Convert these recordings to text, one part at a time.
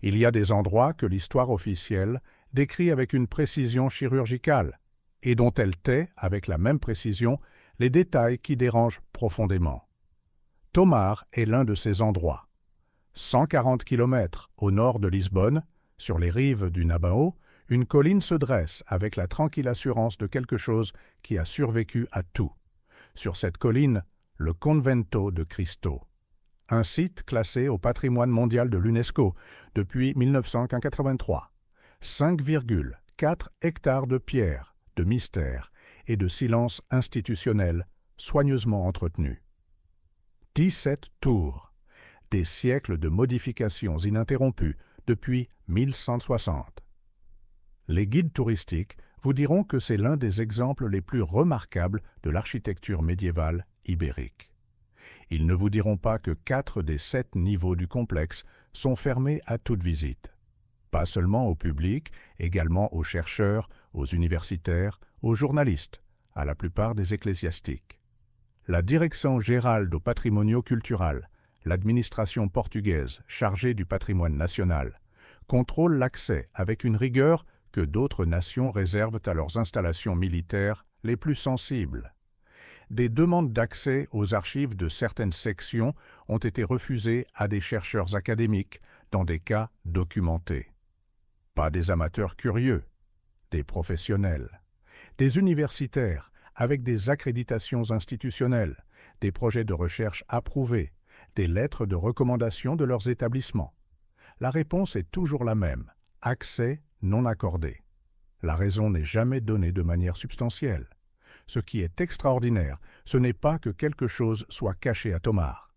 Il y a des endroits que l'histoire officielle décrit avec une précision chirurgicale et dont elle tait, avec la même précision, les détails qui dérangent profondément. Tomar est l'un de ces endroits. 140 km au nord de Lisbonne, sur les rives du Nabão, une colline se dresse avec la tranquille assurance de quelque chose qui a survécu à tout. Sur cette colline, le Convento de Cristo, un site classé au patrimoine mondial de l'UNESCO depuis 1983. 5,4 hectares de pierre, de mystère et de silence institutionnel soigneusement entretenus. 17 tours, des siècles de modifications ininterrompues depuis 1160. Les guides touristiques vous diront que c'est l'un des exemples les plus remarquables de l'architecture médiévale ibérique. Ils ne vous diront pas que 4 des 7 niveaux du complexe sont fermés à toute visite. Pas seulement au public, également aux chercheurs, aux universitaires, aux journalistes, à la plupart des ecclésiastiques. La Direction Geral do Patrimônio Cultural, l'administration portugaise chargée du patrimoine national, contrôle l'accès avec une rigueur que d'autres nations réservent à leurs installations militaires les plus sensibles. Des demandes d'accès aux archives de certaines sections ont été refusées à des chercheurs académiques dans des cas documentés. Pas des amateurs curieux, des professionnels, des universitaires avec des accréditations institutionnelles, des projets de recherche approuvés, des lettres de recommandation de leurs établissements. La réponse est toujours la même, accès non accordé. La raison n'est jamais donnée de manière substantielle. Ce qui est extraordinaire, ce n'est pas que quelque chose soit caché à Tomar.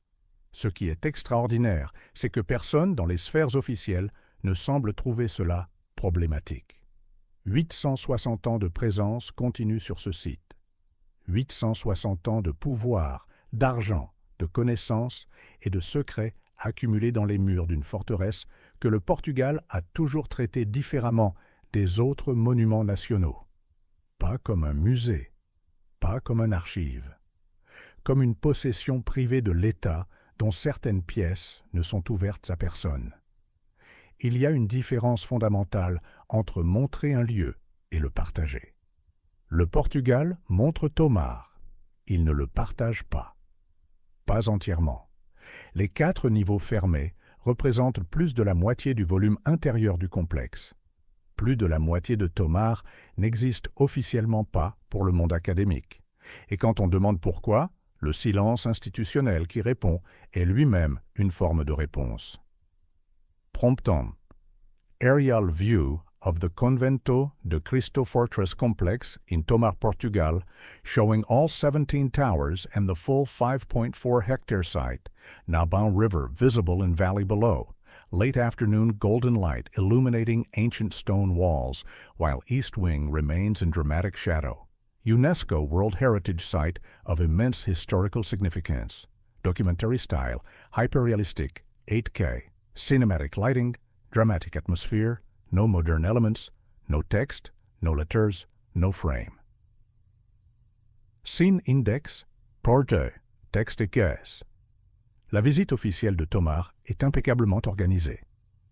Ce qui est extraordinaire, c'est que personne dans les sphères officielles ne semble trouver cela problématique. 860 ans de présence continue sur ce site. 860 ans de pouvoir, d'argent, de connaissances et de secrets accumulés dans les murs d'une forteresse que le Portugal a toujours traité différemment des autres monuments nationaux. Pas comme un musée, pas comme un archive, comme une possession privée de l'État dont certaines pièces ne sont ouvertes à personne. Il y a une différence fondamentale entre montrer un lieu et le partager. Le Portugal montre Tomar, il ne le partage pas. Pas entièrement. Les 4 niveaux fermés représentent plus de la moitié du volume intérieur du complexe. Plus de la moitié de Tomar n'existe officiellement pas pour le monde académique. Et quand on demande pourquoi, le silence institutionnel qui répond est lui-même une forme de réponse. Promptum. Aerial view of the Convento de Cristo Fortress Complex in Tomar, Portugal, showing all 17 towers and the full 5.4 hectare site, Nabão River visible in valley below, late afternoon golden light illuminating ancient stone walls, while east wing remains in dramatic shadow. UNESCO World Heritage Site of immense historical significance. Documentary style, hyperrealistic, 8K, cinematic lighting, dramatic atmosphere, no modern elements, no text, no letters, no frame. Scene Index, Porte, texte et caisse. La visite officielle de Tomar est impeccablement organisée.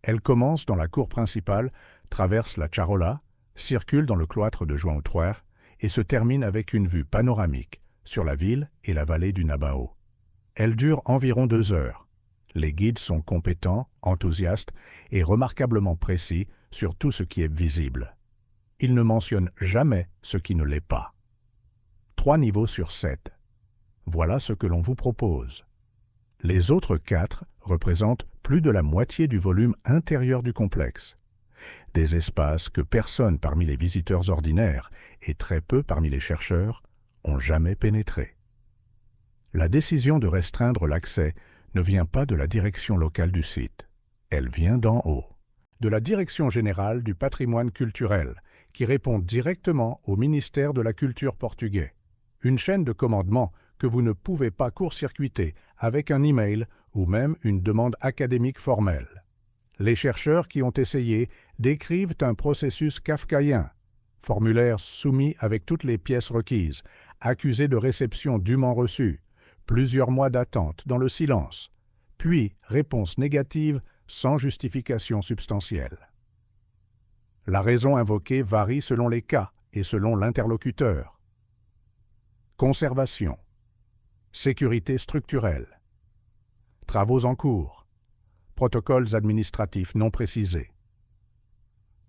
Elle commence dans la cour principale, traverse la Charola, circule dans le cloître de João III et se termine avec une vue panoramique sur la ville et la vallée du Nabão. Elle dure environ 2 heures. Les guides sont compétents, enthousiastes et remarquablement précis sur tout ce qui est visible. Ils ne mentionnent jamais ce qui ne l'est pas. 3 niveaux sur 7. Voilà ce que l'on vous propose. Les autres 4 représentent plus de la moitié du volume intérieur du complexe. Des espaces que personne parmi les visiteurs ordinaires et très peu parmi les chercheurs ont jamais pénétrés. La décision de restreindre l'accès ne vient pas de la direction locale du site. Elle vient d'en haut, de la Direction générale du patrimoine culturel, qui répond directement au ministère de la Culture portugais. Une chaîne de commandement que vous ne pouvez pas court-circuiter avec un email ou même une demande académique formelle. Les chercheurs qui ont essayé décrivent un processus kafkaïen, formulaire soumis avec toutes les pièces requises, accusé de réception dûment reçue, plusieurs mois d'attente dans le silence, puis réponse négative sans justification substantielle. La raison invoquée varie selon les cas et selon l'interlocuteur. Conservation, sécurité structurelle, travaux en cours, protocoles administratifs non précisés.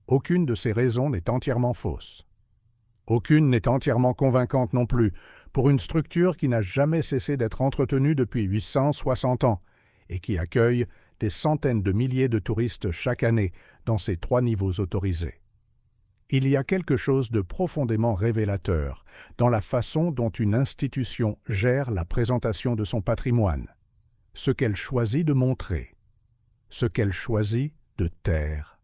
Aucune de ces raisons n'est entièrement fausse. Aucune n'est entièrement convaincante non plus, pour une structure qui n'a jamais cessé d'être entretenue depuis 860 ans et qui accueille des centaines de milliers de touristes chaque année dans ses 3 niveaux autorisés. Il y a quelque chose de profondément révélateur dans la façon dont une institution gère la présentation de son patrimoine, ce qu'elle choisit de montrer, ce qu'elle choisit de taire.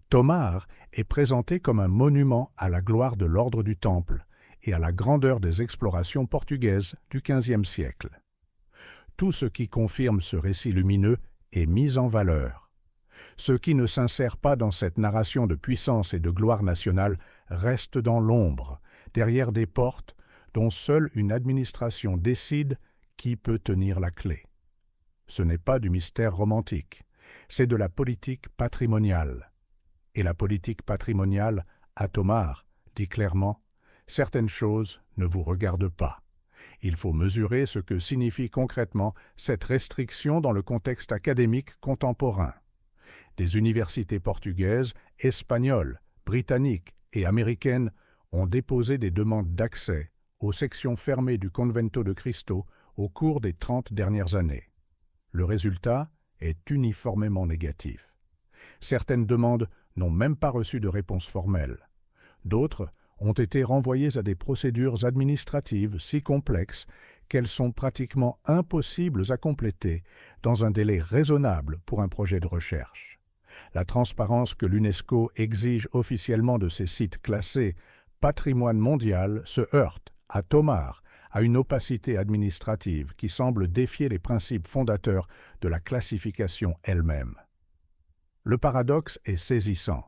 Tomar est présenté comme un monument à la gloire de l'ordre du Temple et à la grandeur des explorations portugaises du XVe siècle. Tout ce qui confirme ce récit lumineux est mis en valeur. Ce qui ne s'insère pas dans cette narration de puissance et de gloire nationale reste dans l'ombre, derrière des portes dont seule une administration décide qui peut tenir la clé. Ce n'est pas du mystère romantique, c'est de la politique patrimoniale. Et la politique patrimoniale, à Tomar, dit clairement « Certaines choses ne vous regardent pas ». Il faut mesurer ce que signifie concrètement cette restriction dans le contexte académique contemporain. Des universités portugaises, espagnoles, britanniques et américaines ont déposé des demandes d'accès aux sections fermées du Convento de Cristo au cours des 30 dernières années. Le résultat est uniformément négatif. Certaines demandes n'ont même pas reçu de réponse formelle. D'autres ont été renvoyées à des procédures administratives si complexes qu'elles sont pratiquement impossibles à compléter dans un délai raisonnable pour un projet de recherche. La transparence que l'UNESCO exige officiellement de ces sites classés patrimoine mondial se heurte, à Tomar, à une opacité administrative qui semble défier les principes fondateurs de la classification elle-même. Le paradoxe est saisissant.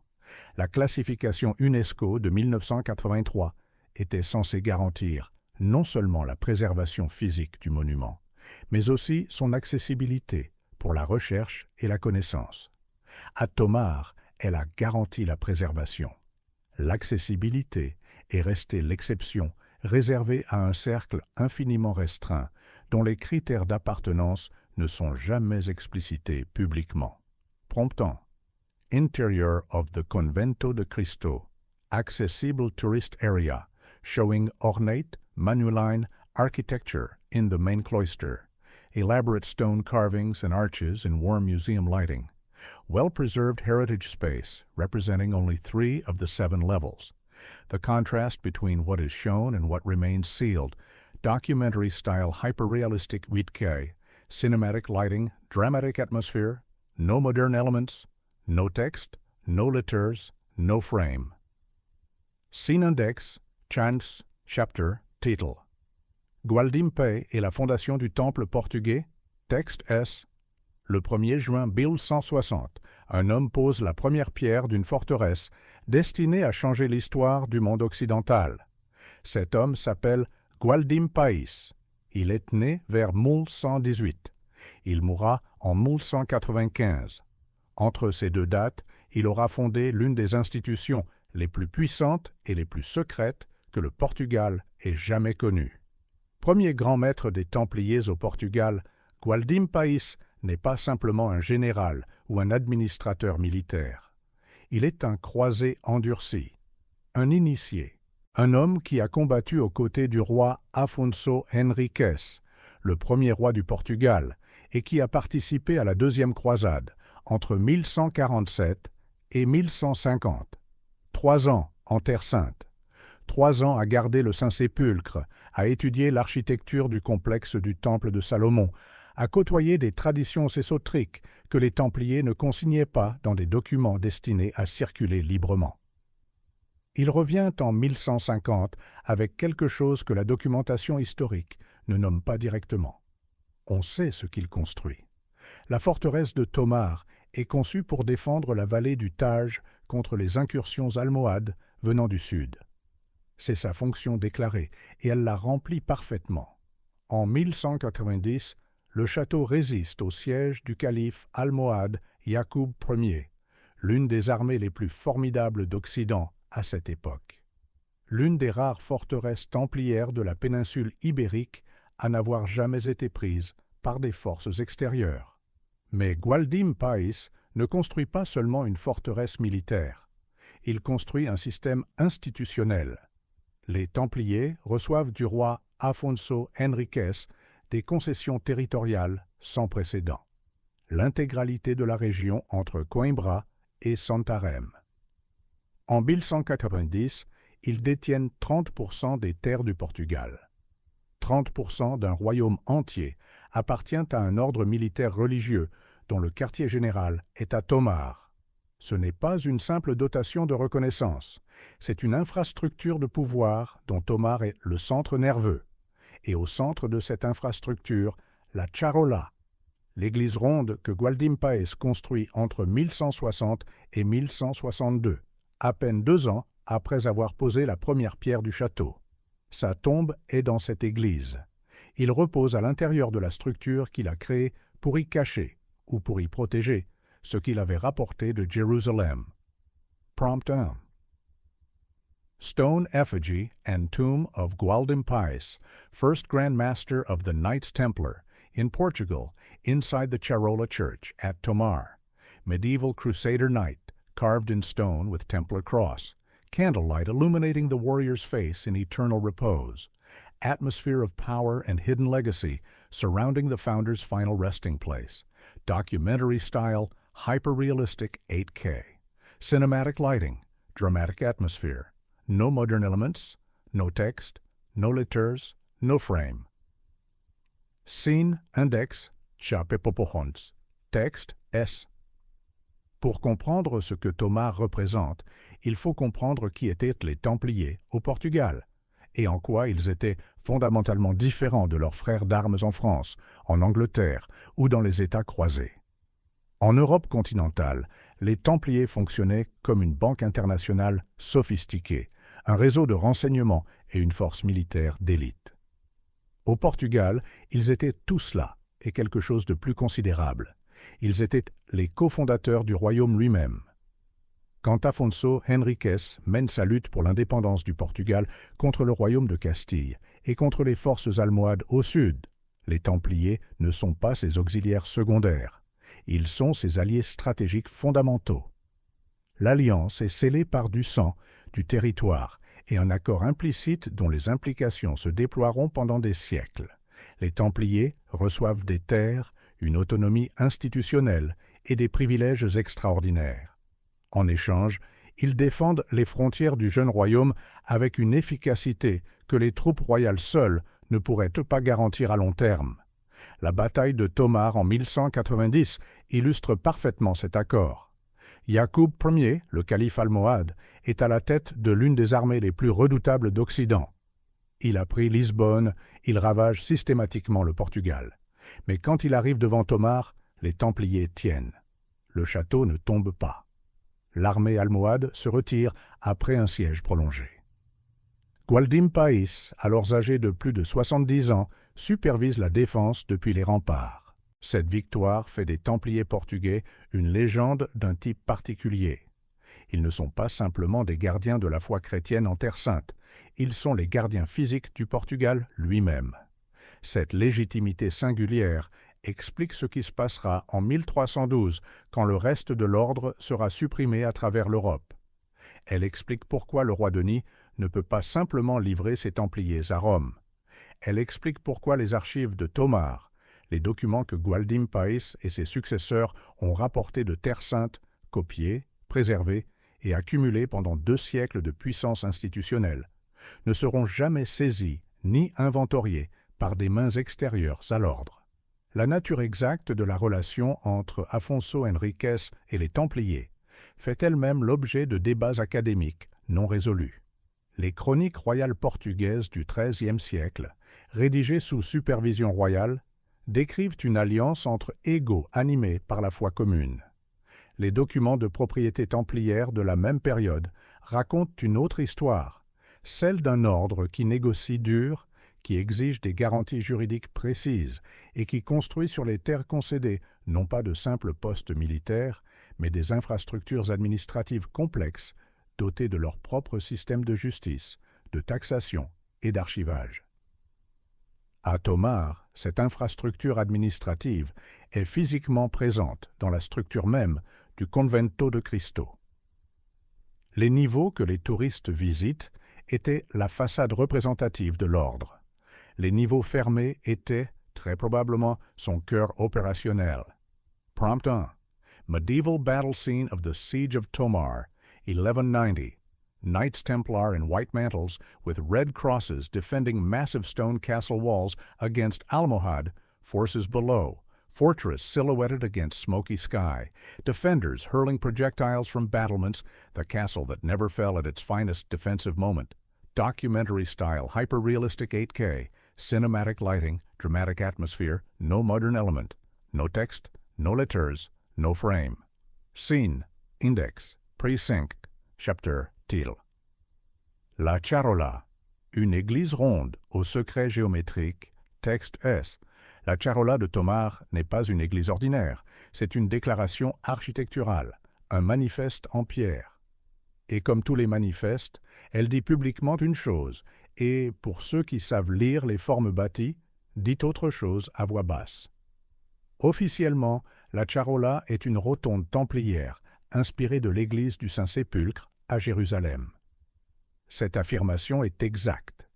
La classification UNESCO de 1983 était censée garantir non seulement la préservation physique du monument, mais aussi son accessibilité pour la recherche et la connaissance. À Tomar, elle a garanti la préservation. L'accessibilité est restée l'exception réservée à un cercle infiniment restreint dont les critères d'appartenance ne sont jamais explicités publiquement. Promptant Interior of the Convento de Cristo, accessible tourist area, showing ornate Manueline architecture in the main cloister, elaborate stone carvings and arches in warm museum lighting, well-preserved heritage space representing only 3 of the 7 levels, the contrast between what is shown and what remains sealed, documentary-style hyper-realistic 8K, cinematic lighting, dramatic atmosphere, no modern elements, no text, no letters, no frame. Scene index, chance, chapter, title. Gualdimpe et la fondation du Temple portugais, texte S. Le 1er juin 1160, un homme pose la première pierre d'une forteresse destinée à changer l'histoire du monde occidental. Cet homme s'appelle Gualdim País. Il est né vers 1118. Il mourra en 1195. Entre ces 2 dates, il aura fondé l'une des institutions les plus puissantes et les plus secrètes que le Portugal ait jamais connues. Premier grand maître des Templiers au Portugal, Gualdim País n'est pas simplement un général ou un administrateur militaire. Il est un croisé endurci, un initié, un homme qui a combattu aux côtés du roi Afonso Henriques, le premier roi du Portugal, et qui a participé à la deuxième croisade, entre 1147 et 1150. 3 ans en Terre Sainte. 3 ans à garder le Saint-Sépulcre, à étudier l'architecture du complexe du Temple de Salomon, à côtoyer des traditions sessotriques que les Templiers ne consignaient pas dans des documents destinés à circuler librement. Il revient en 1150 avec quelque chose que la documentation historique ne nomme pas directement. On sait ce qu'il construit. La forteresse de Tomar est conçue pour défendre la vallée du Tage contre les incursions almohades venant du sud. C'est sa fonction déclarée, et elle la remplit parfaitement. En 1190, le château résiste au siège du calife almohade Yacoub Ier, l'une des armées les plus formidables d'Occident à cette époque. L'une des rares forteresses templières de la péninsule ibérique à n'avoir jamais été prise par des forces extérieures. Mais Gwaldim Pais ne construit pas seulement une forteresse militaire, il construit un système institutionnel. Les Templiers reçoivent du roi Afonso Henriques des concessions territoriales sans précédent. L'intégralité de la région entre Coimbra et Santarém. En 1190, ils détiennent 30% des terres du Portugal. 30% d'un royaume entier appartient à un ordre militaire religieux dont le quartier général est à Tomar. Ce n'est pas une simple dotation de reconnaissance, c'est une infrastructure de pouvoir dont Tomar est le centre nerveux. Et au centre de cette infrastructure, la Charola, l'église ronde que Gwaldim Pais construit entre 1160 et 1162, à peine 2 ans après avoir posé la première pierre du château. Sa tombe est dans cette église. Il repose à l'intérieur de la structure qu'il a créée pour y cacher, ou pour y protéger, ce qu'il avait rapporté de Jérusalem. Prompt 1. Stone effigy and tomb of Gwaldim Pais, first Grand Master of the Knights Templar, in Portugal, inside the Charola Church at Tomar. Medieval Crusader knight, carved in stone with Templar cross. Candlelight illuminating the warrior's face in eternal repose. Atmosphere of power and hidden legacy surrounding the founder's final resting place. Documentary style, hyper-realistic 8K. Cinematic lighting, dramatic atmosphere. No modern elements, no text, no letters, no frame. Scene index Chapepopohons. Texte S. Pour comprendre ce que Tomar représente, il faut comprendre qui étaient les Templiers au Portugal et en quoi ils étaient fondamentalement différents de leurs frères d'armes en France, en Angleterre ou dans les États croisés. En Europe continentale, les Templiers fonctionnaient comme une banque internationale sophistiquée, un réseau de renseignement et une force militaire d'élite. Au Portugal, ils étaient tous là, et quelque chose de plus considérable. Ils étaient les cofondateurs du royaume lui-même. Quand Afonso Henriques mène sa lutte pour l'indépendance du Portugal contre le royaume de Castille et contre les forces almohades au sud, les Templiers ne sont pas ses auxiliaires secondaires. Ils sont ses alliés stratégiques fondamentaux. L'alliance est scellée par du sang, du territoire et un accord implicite dont les implications se déploieront pendant des siècles. Les Templiers reçoivent des terres, une autonomie institutionnelle et des privilèges extraordinaires. En échange, ils défendent les frontières du jeune royaume avec une efficacité que les troupes royales seules ne pourraient pas garantir à long terme. La bataille de Tomar en 1190 illustre parfaitement cet accord. Yacoub Ier, le calife almohade, est à la tête de l'une des armées les plus redoutables d'Occident. Il a pris Lisbonne, il ravage systématiquement le Portugal. Mais quand il arrive devant Tomar, les Templiers tiennent. Le château ne tombe pas. L'armée almohade se retire après un siège prolongé. Gwaldim Pais, alors âgé de plus de 70 ans, supervise la défense depuis les remparts. Cette victoire fait des Templiers portugais une légende d'un type particulier. Ils ne sont pas simplement des gardiens de la foi chrétienne en Terre Sainte, ils sont les gardiens physiques du Portugal lui-même. Cette légitimité singulière explique ce qui se passera en 1312, quand le reste de l'ordre sera supprimé à travers l'Europe. Elle explique pourquoi le roi Denis ne peut pas simplement livrer ses Templiers à Rome. Elle explique pourquoi les archives de Tomar, les documents que Gwaldim Pais et ses successeurs ont rapportés de Terre Sainte, copiés, préservés et accumulés pendant 2 siècles de puissance institutionnelle, ne seront jamais saisis ni inventoriés par des mains extérieures à l'ordre. La nature exacte de la relation entre Afonso Henriques et les Templiers fait elle-même l'objet de débats académiques non résolus. Les chroniques royales portugaises du XIIIe siècle, rédigées sous supervision royale, décrivent une alliance entre égaux animés par la foi commune. Les documents de propriété templière de la même période racontent une autre histoire, celle d'un ordre qui négocie dur, qui exige des garanties juridiques précises et qui construit sur les terres concédées non pas de simples postes militaires, mais des infrastructures administratives complexes dotées de leur propre système de justice, de taxation et d'archivage. À Tomar, cette infrastructure administrative est physiquement présente dans la structure même du Convento de Cristo. Les niveaux que les touristes visitent étaient la façade représentative de l'ordre. Les niveaux fermés étaient, très probablement, son cœur opérationnel. Prompt 1. Medieval battle scene of the Siege of Tomar, 1190. Knights Templar in white mantles with red crosses defending massive stone castle walls against Almohad, forces below, fortress silhouetted against smoky sky, defenders hurling projectiles from battlements, the castle that never fell at its finest defensive moment. Documentary-style, hyper-realistic 8K, cinematic lighting, dramatic atmosphere, no modern element, no text, no letters, no frame. Scene, index, precinct, chapter, til. La Charola, une église ronde au secret géométrique, texte S. La Charola de Tomar n'est pas une église ordinaire, c'est une déclaration architecturale, un manifeste en pierre. Et comme tous les manifestes, elle dit publiquement une chose, et, pour ceux qui savent lire les formes bâties, dit autre chose à voix basse. Officiellement, la Charola est une rotonde templière, inspirée de l'église du Saint-Sépulcre à Jérusalem. Cette affirmation est exacte,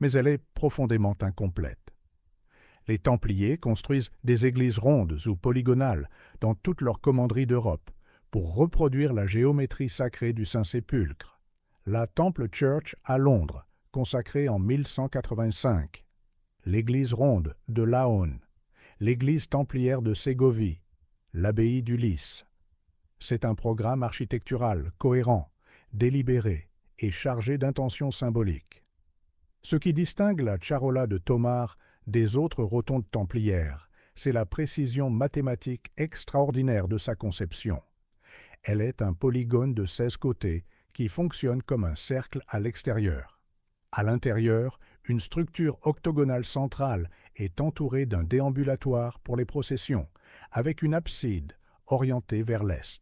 mais elle est profondément incomplète. Les Templiers construisent des églises rondes ou polygonales dans toute leur commanderie d'Europe pour reproduire la géométrie sacrée du Saint-Sépulcre. La Temple Church à Londres, consacrée en 1185, l'église ronde de Laon, l'église templière de Ségovie, l'abbaye du Lys. C'est un programme architectural cohérent, délibéré et chargé d'intentions symboliques. Ce qui distingue la Charola de Tomar des autres rotondes templières, c'est la précision mathématique extraordinaire de sa conception. Elle est un polygone de 16 côtés qui fonctionne comme un cercle à l'extérieur. À l'intérieur, une structure octogonale centrale est entourée d'un déambulatoire pour les processions, avec une abside orientée vers l'est.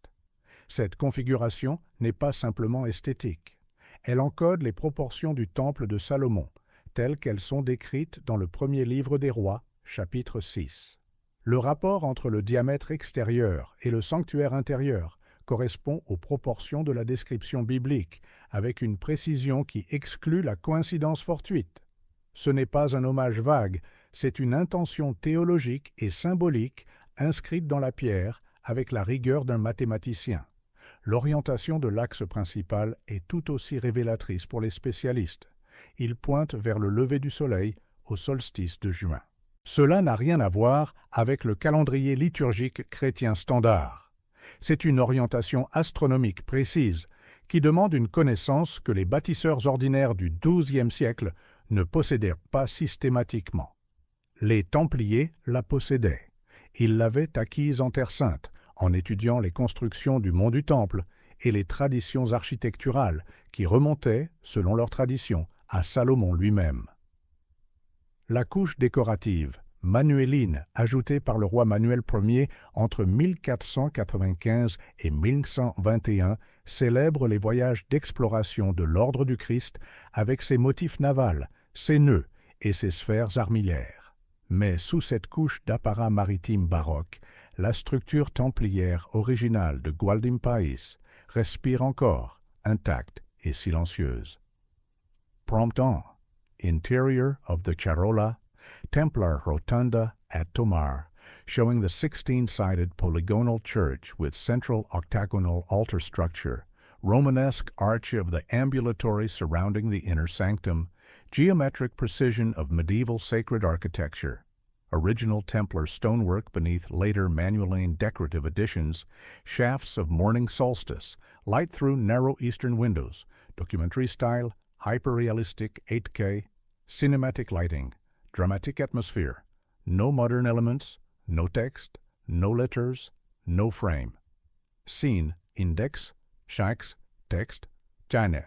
Cette configuration n'est pas simplement esthétique. Elle encode les proportions du temple de Salomon, telles qu'elles sont décrites dans le premier livre des rois, chapitre 6. Le rapport entre le diamètre extérieur et le sanctuaire intérieur correspond aux proportions de la description biblique, avec une précision qui exclut la coïncidence fortuite. Ce n'est pas un hommage vague, c'est une intention théologique et symbolique inscrite dans la pierre avec la rigueur d'un mathématicien. L'orientation de l'axe principal est tout aussi révélatrice pour les spécialistes. Il pointe vers le lever du soleil au solstice de juin. Cela n'a rien à voir avec le calendrier liturgique chrétien standard. C'est une orientation astronomique précise qui demande une connaissance que les bâtisseurs ordinaires du XIIe siècle ne possédèrent pas systématiquement. Les Templiers la possédaient. Ils l'avaient acquise en Terre Sainte, en étudiant les constructions du mont du Temple et les traditions architecturales qui remontaient, selon leur tradition, à Salomon lui-même. La couche décorative, manuéline, ajoutée par le roi Manuel Ier entre 1495 et 1121, célèbre les voyages d'exploration de l'ordre du Christ avec ses motifs navals, ses nœuds et ses sphères armillaires. Mais sous cette couche d'apparat maritime baroque, la structure templière originale de Gualdimpais respire encore, intacte et silencieuse. Prompt on. Interior of the Charola, Templar Rotunda at Tomar, showing the 16-sided polygonal church with central octagonal altar structure, Romanesque arch of the ambulatory surrounding the inner sanctum, geometric precision of medieval sacred architecture, original Templar stonework beneath later Manueline decorative additions, shafts of morning solstice, light through narrow eastern windows, documentary style, hyper-realistic 8K, cinematic lighting, dramatic atmosphere, no modern elements, no text, no letters, no frame. Scene, index, shacks, text, China.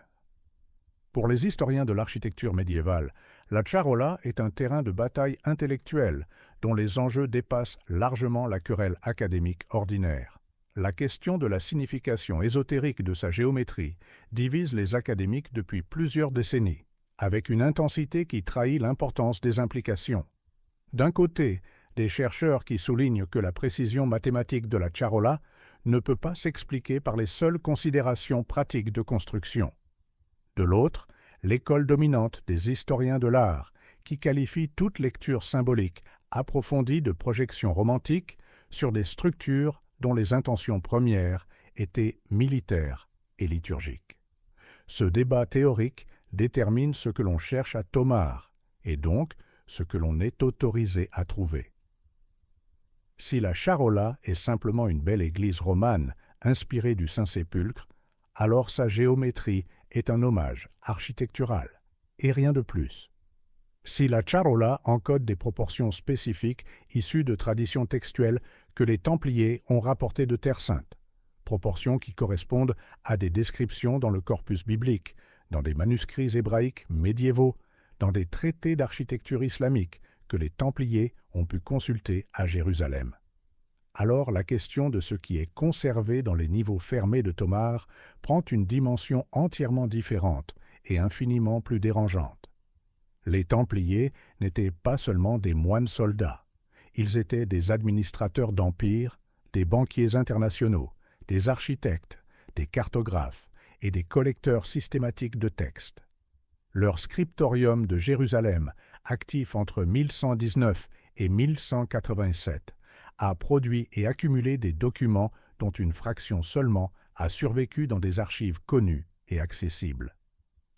Pour les historiens de l'architecture médiévale, la charola est un terrain de bataille intellectuelle dont les enjeux dépassent largement la querelle académique ordinaire. La question de la signification ésotérique de sa géométrie divise les académiques depuis plusieurs décennies, avec une intensité qui trahit l'importance des implications. D'un côté, des chercheurs qui soulignent que la précision mathématique de la charola ne peut pas s'expliquer par les seules considérations pratiques de construction. De l'autre, l'école dominante des historiens de l'art, qui qualifie toute lecture symbolique approfondie de projection romantique sur des structures dont les intentions premières étaient militaires et liturgiques. Ce débat théorique détermine ce que l'on cherche à tomar, et donc ce que l'on est autorisé à trouver. Si la charola est simplement une belle église romane inspirée du Saint-Sépulcre, alors sa géométrie est un hommage architectural, et rien de plus. Si la charola encode des proportions spécifiques issues de traditions textuelles que les Templiers ont rapportées de Terre Sainte, proportions qui correspondent à des descriptions dans le corpus biblique, dans des manuscrits hébraïques médiévaux, dans des traités d'architecture islamique que les Templiers ont pu consulter à Jérusalem. Alors la question de ce qui est conservé dans les niveaux fermés de Tomar prend une dimension entièrement différente et infiniment plus dérangeante. Les Templiers n'étaient pas seulement des moines soldats, ils étaient des administrateurs d'empire, des banquiers internationaux, des architectes, des cartographes et des collecteurs systématiques de textes. Leur scriptorium de Jérusalem, actif entre 1119 et 1187, a produit et accumulé des documents dont une fraction seulement a survécu dans des archives connues et accessibles.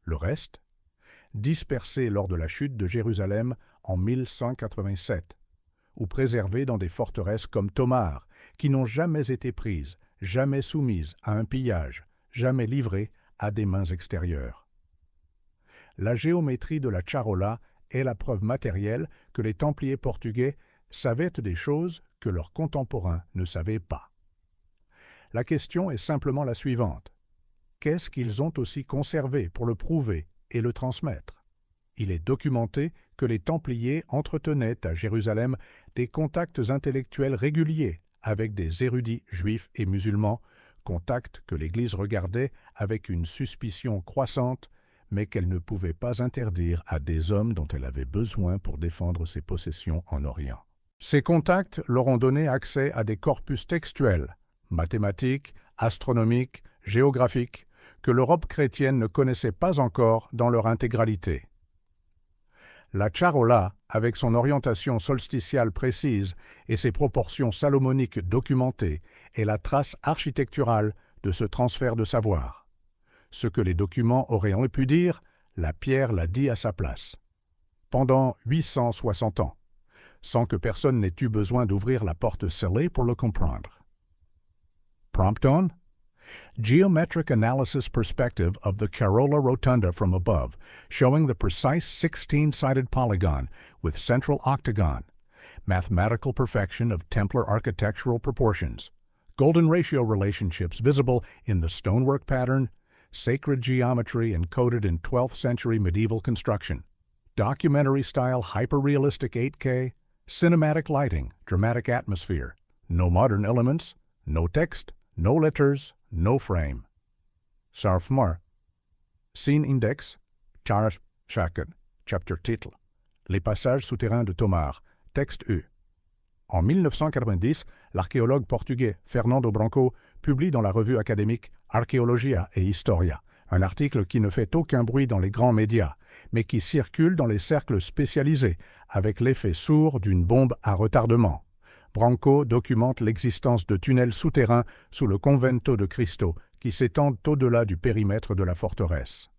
Le reste, dispersé lors de la chute de Jérusalem en 1187, ou préservé dans des forteresses comme Tomar, qui n'ont jamais été prises, jamais soumises à un pillage, jamais livrées à des mains extérieures. La géométrie de la charola est la preuve matérielle que les Templiers portugais savaient des choses que leurs contemporains ne savaient pas. La question est simplement la suivante. Qu'est-ce qu'ils ont aussi conservé pour le prouver et le transmettre? Il est documenté que les Templiers entretenaient à Jérusalem des contacts intellectuels réguliers avec des érudits juifs et musulmans, contacts que l'Église regardait avec une suspicion croissante, mais qu'elle ne pouvait pas interdire à des hommes dont elle avait besoin pour défendre ses possessions en Orient. Ces contacts leur ont donné accès à des corpus textuels, mathématiques, astronomiques, géographiques, que l'Europe chrétienne ne connaissait pas encore dans leur intégralité. La charola, avec son orientation solsticiale précise et ses proportions salomoniques documentées, est la trace architecturale de ce transfert de savoir. Ce que les documents auraient pu dire, la pierre l'a dit à sa place. Pendant 860 ans, sans que personne n'ait eu besoin d'ouvrir la porte scellée pour le comprendre. Prompt on? Geometric analysis perspective of the Carola Rotunda from above, showing the precise 16-sided polygon with central octagon, mathematical perfection of Templar architectural proportions, golden ratio relationships visible in the stonework pattern, sacred geometry encoded in 12th century medieval construction, documentary-style hyper-realistic 8K, cinematic lighting, dramatic atmosphere, no modern elements, no text, no letters, no frame. Sarfmar. Scene Index, Charles Shaken, Chapter Title. Les passages souterrains de Tomar, texte E. En 1990, l'archéologue portugais Fernando Branco publie dans la revue académique Arqueologia et Historia un article qui ne fait aucun bruit dans les grands médias, mais qui circule dans les cercles spécialisés, avec l'effet sourd d'une bombe à retardement. Branco documente l'existence de tunnels souterrains sous le Convento de Cristo qui s'étendent au-delà du périmètre de la forteresse.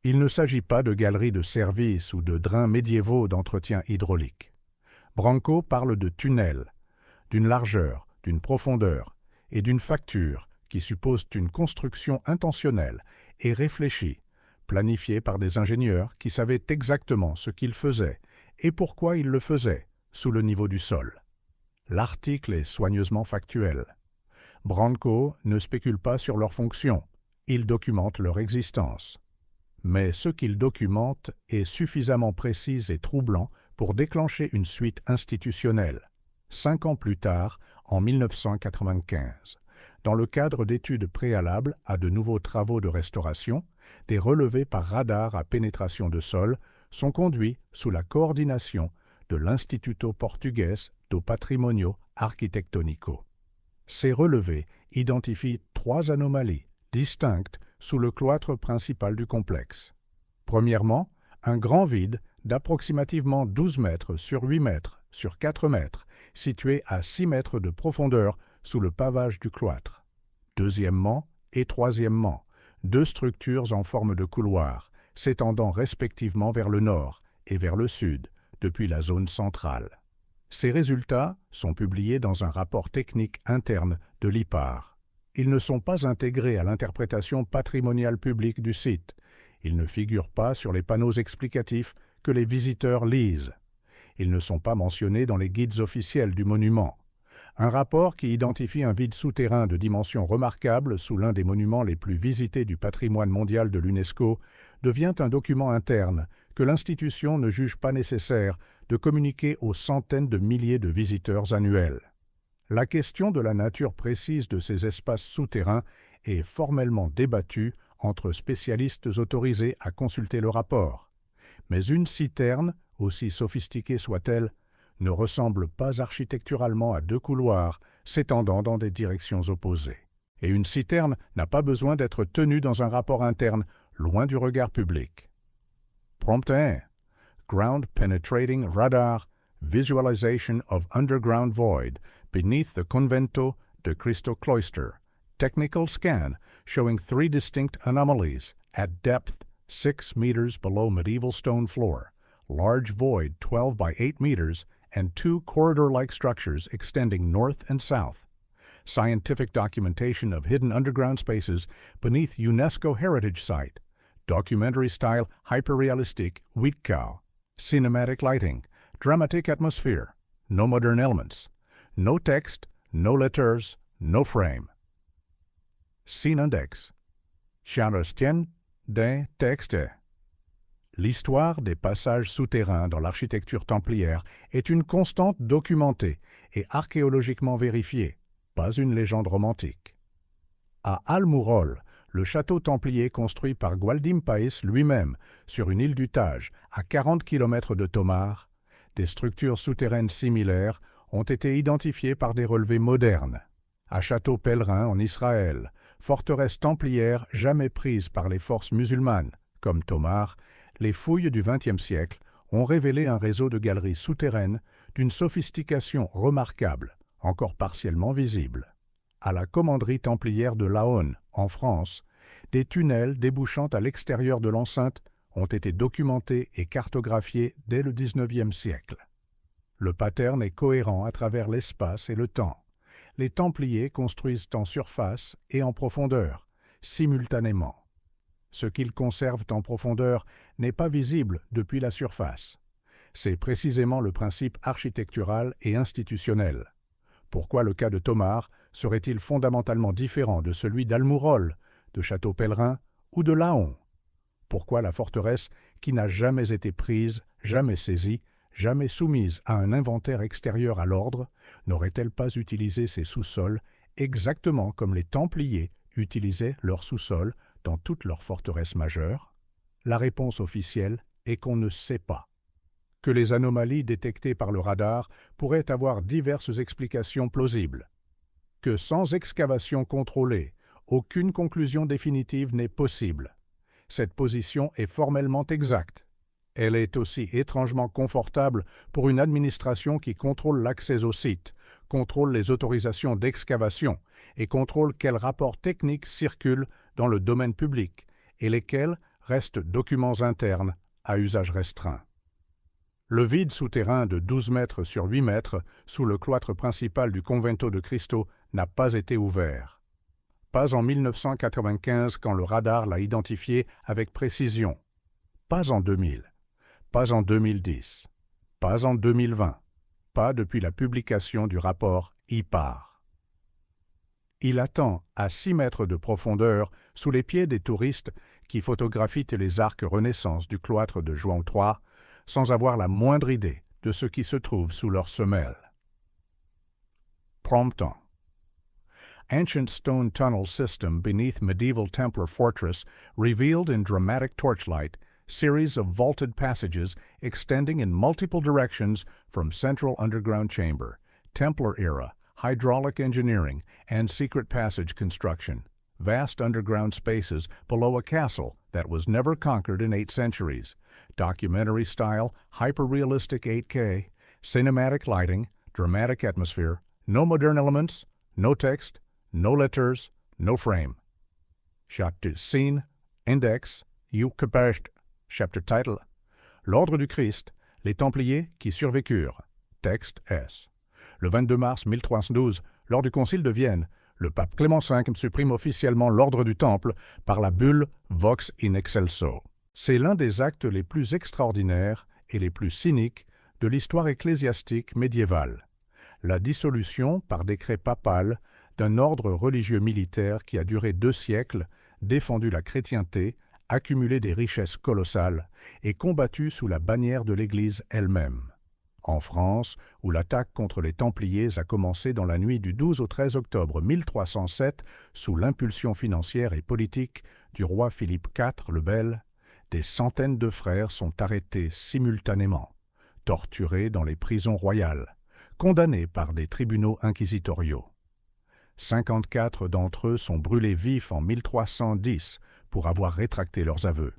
Il ne s'agit pas de galeries de service ou de drains médiévaux d'entretien hydraulique. Branco parle de tunnels, d'une largeur, d'une profondeur et d'une facture qui supposent une construction intentionnelle et réfléchie, planifiée par des ingénieurs qui savaient exactement ce qu'ils faisaient et pourquoi ils le faisaient sous le niveau du sol. L'article est soigneusement factuel. Branco ne spécule pas sur leur fonction, il documente leur existence. mais ce qu'il documente est suffisamment précis et troublant pour déclencher une suite institutionnelle, 5 ans plus tard, en 1995. Dans le cadre d'études préalables à de nouveaux travaux de restauration, des relevés par radar à pénétration de sol sont conduits sous la coordination de l'Instituto Português do Patrimonio Arquitectónico. Ces relevés identifient 3 anomalies distinctes sous le cloître principal du complexe. Premièrement, un grand vide d'approximativement 12 mètres sur 8 mètres sur 4 mètres, situé à 6 mètres de profondeur sous le pavage du cloître. Deuxièmement et troisièmement, 2 structures en forme de couloir, s'étendant respectivement vers le nord et vers le sud, depuis la zone centrale. Ces résultats sont publiés dans un rapport technique interne de l'IPAR. Ils ne sont pas intégrés à l'interprétation patrimoniale publique du site. Ils ne figurent pas sur les panneaux explicatifs que les visiteurs lisent. Ils ne sont pas mentionnés dans les guides officiels du monument. Un rapport qui identifie un vide souterrain de dimension remarquable sous l'un des monuments les plus visités du patrimoine mondial de l'UNESCO devient un document interne que l'institution ne juge pas nécessaire de communiquer aux centaines de milliers de visiteurs annuels. La question de la nature précise de ces espaces souterrains est formellement débattue entre spécialistes autorisés à consulter le rapport. Mais une citerne, aussi sophistiquée soit-elle, ne ressemble pas architecturalement à 2 couloirs s'étendant dans des directions opposées. Et une citerne n'a pas besoin d'être tenue dans un rapport interne, loin du regard public. Prompt 1. Ground Penetrating Radar Visualization of Underground Void beneath the Convento de Cristo Cloister. Technical scan showing 3 distinct anomalies at depth 6 meters below medieval stone floor, large void 12 by 8 meters, and 2 corridor-like structures extending north and south. Scientific documentation of hidden underground spaces beneath UNESCO heritage site. Documentary-style hyperrealistic wheat cow. Cinematic lighting. Dramatic atmosphere. No modern elements. No text, no letters, no frame. Scene index. Charlestien des textes. L'histoire des passages souterrains dans l'architecture templière est une constante documentée et archéologiquement vérifiée, pas une légende romantique. À Almurol, le château templier construit par Gualdim País lui-même sur une île du Tage, à 40 km de Tomar, des structures souterraines similaires ont été identifiées par des relevés modernes. À Château Pèlerin en Israël, forteresse templière jamais prise par les forces musulmanes, comme Tomar, les fouilles du XXe siècle ont révélé un réseau de galeries souterraines d'une sophistication remarquable, encore partiellement visible. À la commanderie templière de Laon, en France, des tunnels débouchant à l'extérieur de l'enceinte ont été documentés et cartographiés dès le XIXe siècle. Le pattern est cohérent à travers l'espace et le temps. Les Templiers construisent en surface et en profondeur, simultanément. Ce qu'ils conservent en profondeur n'est pas visible depuis la surface. C'est précisément le principe architectural et institutionnel. Pourquoi le cas de Tomar serait-il fondamentalement différent de celui d'Almurol, de Château-Pèlerin ou de Laon? Pourquoi la forteresse, qui n'a jamais été prise, jamais saisie, jamais soumise à un inventaire extérieur à l'ordre, n'aurait-elle pas utilisé ses sous-sols exactement comme les Templiers utilisaient leurs sous-sols dans toutes leurs forteresses majeures? La réponse officielle est qu'on ne sait pas. Que les anomalies détectées par le radar pourraient avoir diverses explications plausibles. Que sans excavation contrôlée, aucune conclusion définitive n'est possible. Cette position est formellement exacte. Elle est aussi étrangement confortable pour une administration qui contrôle l'accès au site, contrôle les autorisations d'excavation et contrôle quels rapports techniques circulent dans le domaine public et lesquels restent documents internes à usage restreint. Le vide souterrain de 12 mètres sur 8 mètres sous le cloître principal du Convento de Cristo n'a pas été ouvert. Pas en 1995 quand le radar l'a identifié avec précision. Pas en 2000. Pas en 2010. Pas en 2020. Pas depuis la publication du rapport IPAR. Il attend à 6 mètres de profondeur sous les pieds des touristes qui photographient les arcs Renaissance du cloître de João III sans avoir la moindre idée de ce qui se trouve sous leurs semelles. Prompton. Ancient stone tunnel system beneath medieval Templar fortress revealed in dramatic torchlight series of vaulted passages extending in multiple directions from central underground chamber, Templar era, hydraulic engineering, and secret passage construction, vast underground spaces below a castle that was never conquered in 8 centuries, documentary-style, hyper-realistic 8K, cinematic lighting, dramatic atmosphere, no modern elements, no text, no letters, no frame. Chapter Scene, Index, Eucharist. Chapter Title, L'Ordre du Christ, les Templiers qui survécurent. Texte S. Le 22 mars 1312, lors du Concile de Vienne, le pape Clément V supprime officiellement l'ordre du Temple par la bulle Vox in Excelso. C'est l'un des actes les plus extraordinaires et les plus cyniques de l'histoire ecclésiastique médiévale. La dissolution, par décret papal, d'un ordre religieux militaire qui a duré 2 siècles, défendu la chrétienté, accumulé des richesses colossales et combattu sous la bannière de l'Église elle-même. En France, où l'attaque contre les Templiers a commencé dans la nuit du 12 au 13 octobre 1307 sous l'impulsion financière et politique du roi Philippe IV le Bel, des centaines de frères sont arrêtés simultanément, torturés dans les prisons royales, condamnés par des tribunaux inquisitoriaux. 54 d'entre eux sont brûlés vifs en 1310 pour avoir rétracté leurs aveux.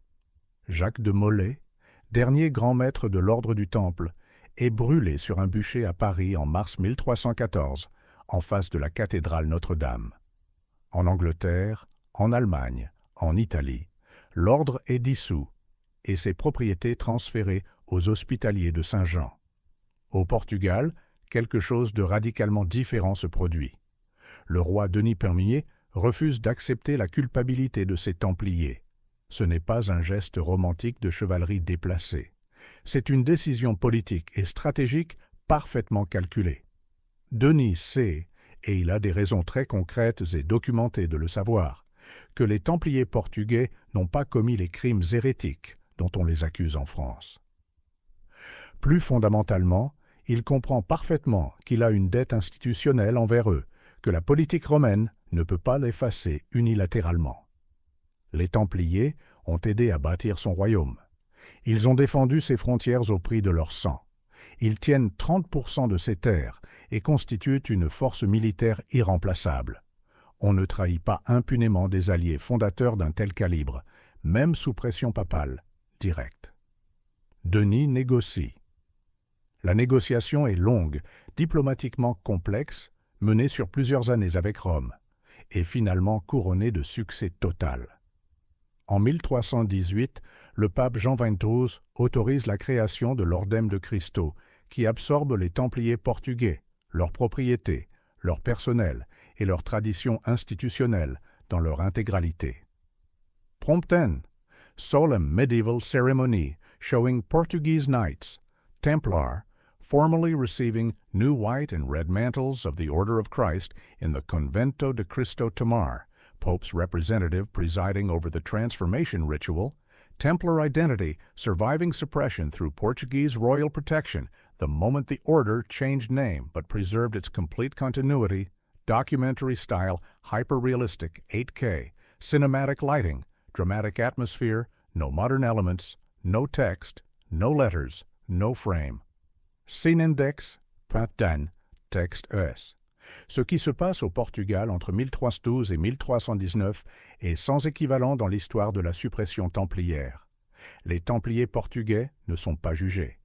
Jacques de Molay, dernier grand maître de l'ordre du Temple, est brûlé sur un bûcher à Paris en mars 1314, en face de la cathédrale Notre-Dame. En Angleterre, en Allemagne, en Italie, l'ordre est dissous et ses propriétés transférées aux Hospitaliers de Saint-Jean. Au Portugal, quelque chose de radicalement différent se produit. Le roi Denis Ier refuse d'accepter la culpabilité de ses Templiers. Ce n'est pas un geste romantique de chevalerie déplacée. C'est une décision politique et stratégique parfaitement calculée. Denis sait, et il a des raisons très concrètes et documentées de le savoir, que les Templiers portugais n'ont pas commis les crimes hérétiques dont on les accuse en France. Plus fondamentalement, il comprend parfaitement qu'il a une dette institutionnelle envers eux, que la politique romaine ne peut pas l'effacer unilatéralement. Les Templiers ont aidé à bâtir son royaume. Ils ont défendu ses frontières au prix de leur sang. Ils tiennent 30% de ses terres et constituent une force militaire irremplaçable. On ne trahit pas impunément des alliés fondateurs d'un tel calibre, même sous pression papale, directe. Denis négocie. La négociation est longue, diplomatiquement complexe, menée sur plusieurs années avec Rome, et finalement couronnée de succès total. En 1318, le pape Jean XXII autorise la création de l'Ordem de Cristo, qui absorbe les Templiers portugais, leurs propriétés, leur personnel et leurs traditions institutionnelles dans leur intégralité. Prompten, solemn medieval ceremony showing Portuguese knights, Templar, formally receiving new white and red mantles of the Order of Christ in the Convento de Cristo Tomar, Pope's representative presiding over the transformation ritual, Templar identity surviving suppression through Portuguese royal protection the moment the order changed name but preserved its complete continuity, documentary-style, hyper-realistic 8K, cinematic lighting, dramatic atmosphere, no modern elements, no text, no letters, no frame. Scene Index, Patin, texte ES. Ce qui se passe au Portugal entre 1312 et 1319 est sans équivalent dans l'histoire de la suppression templière. Les Templiers portugais ne sont pas jugés,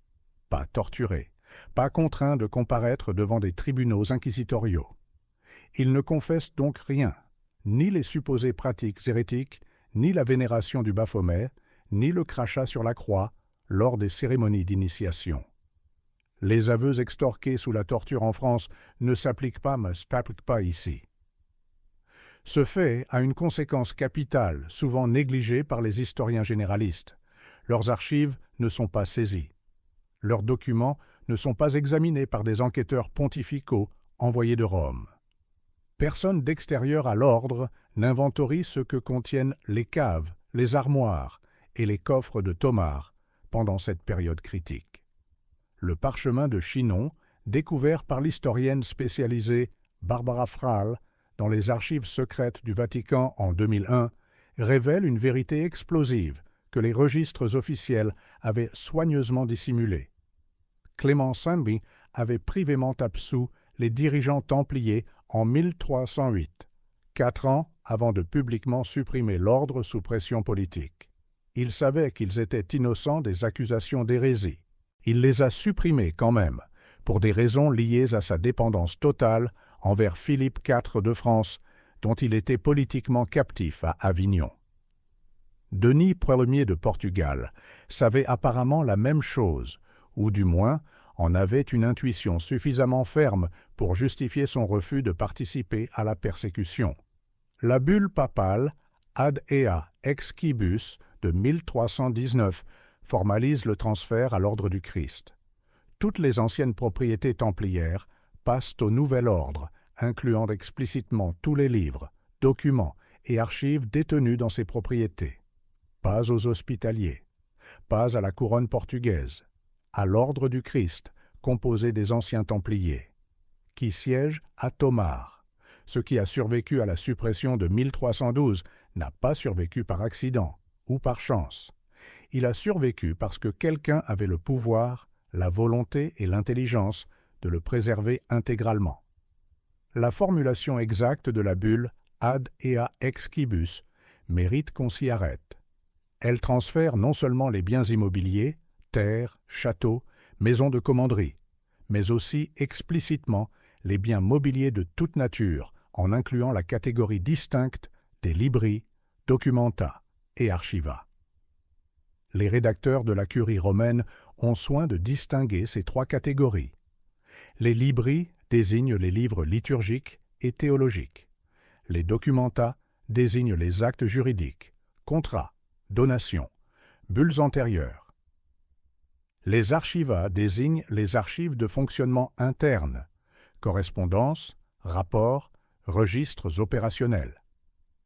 pas torturés, pas contraints de comparaître devant des tribunaux inquisitoriaux. Ils ne confessent donc rien, ni les supposées pratiques hérétiques, ni la vénération du Baphomet, ni le crachat sur la croix lors des cérémonies d'initiation. Les aveux extorqués sous la torture en France ne s'appliquent pas ici. Ce fait a une conséquence capitale, souvent négligée par les historiens généralistes. Leurs archives ne sont pas saisies. Leurs documents ne sont pas examinés par des enquêteurs pontificaux envoyés de Rome. Personne d'extérieur à l'ordre n'inventorie ce que contiennent les caves, les armoires et les coffres de Tomar pendant cette période critique. Le parchemin de Chinon, découvert par l'historienne spécialisée Barbara Frahl dans les archives secrètes du Vatican en 2001, révèle une vérité explosive que les registres officiels avaient soigneusement dissimulée. Clément Saint-By avait privément absous les dirigeants templiers en 1308, 4 ans avant de publiquement supprimer l'ordre sous pression politique. Il savait qu'ils étaient innocents des accusations d'hérésie. Il les a supprimés quand même, pour des raisons liées à sa dépendance totale envers Philippe IV de France, dont il était politiquement captif à Avignon. Denis Ier de Portugal savait apparemment la même chose, ou du moins en avait une intuition suffisamment ferme pour justifier son refus de participer à la persécution. La bulle papale Ad ea exquibus de 1319 formalise le transfert à l'ordre du Christ. Toutes les anciennes propriétés templières passent au nouvel ordre, incluant explicitement tous les livres, documents et archives détenus dans ces propriétés. Pas aux hospitaliers, pas à la couronne portugaise, à l'ordre du Christ, composé des anciens templiers, qui siège à Tomar. Ce qui a survécu à la suppression de 1312 n'a pas survécu par accident ou par chance. Il a survécu parce que quelqu'un avait le pouvoir, la volonté et l'intelligence de le préserver intégralement. La formulation exacte de la bulle Ad ea exquibus mérite qu'on s'y arrête. Elle transfère non seulement les biens immobiliers, terres, châteaux, maisons de commanderie, mais aussi explicitement les biens mobiliers de toute nature, en incluant la catégorie distincte des libri, documenta et archiva. Les rédacteurs de la Curie romaine ont soin de distinguer ces 3 catégories. Les libri désignent les livres liturgiques et théologiques. Les documenta désignent les actes juridiques, contrats, donations, bulles antérieures. Les archiva désignent les archives de fonctionnement interne, correspondances, rapports, registres opérationnels.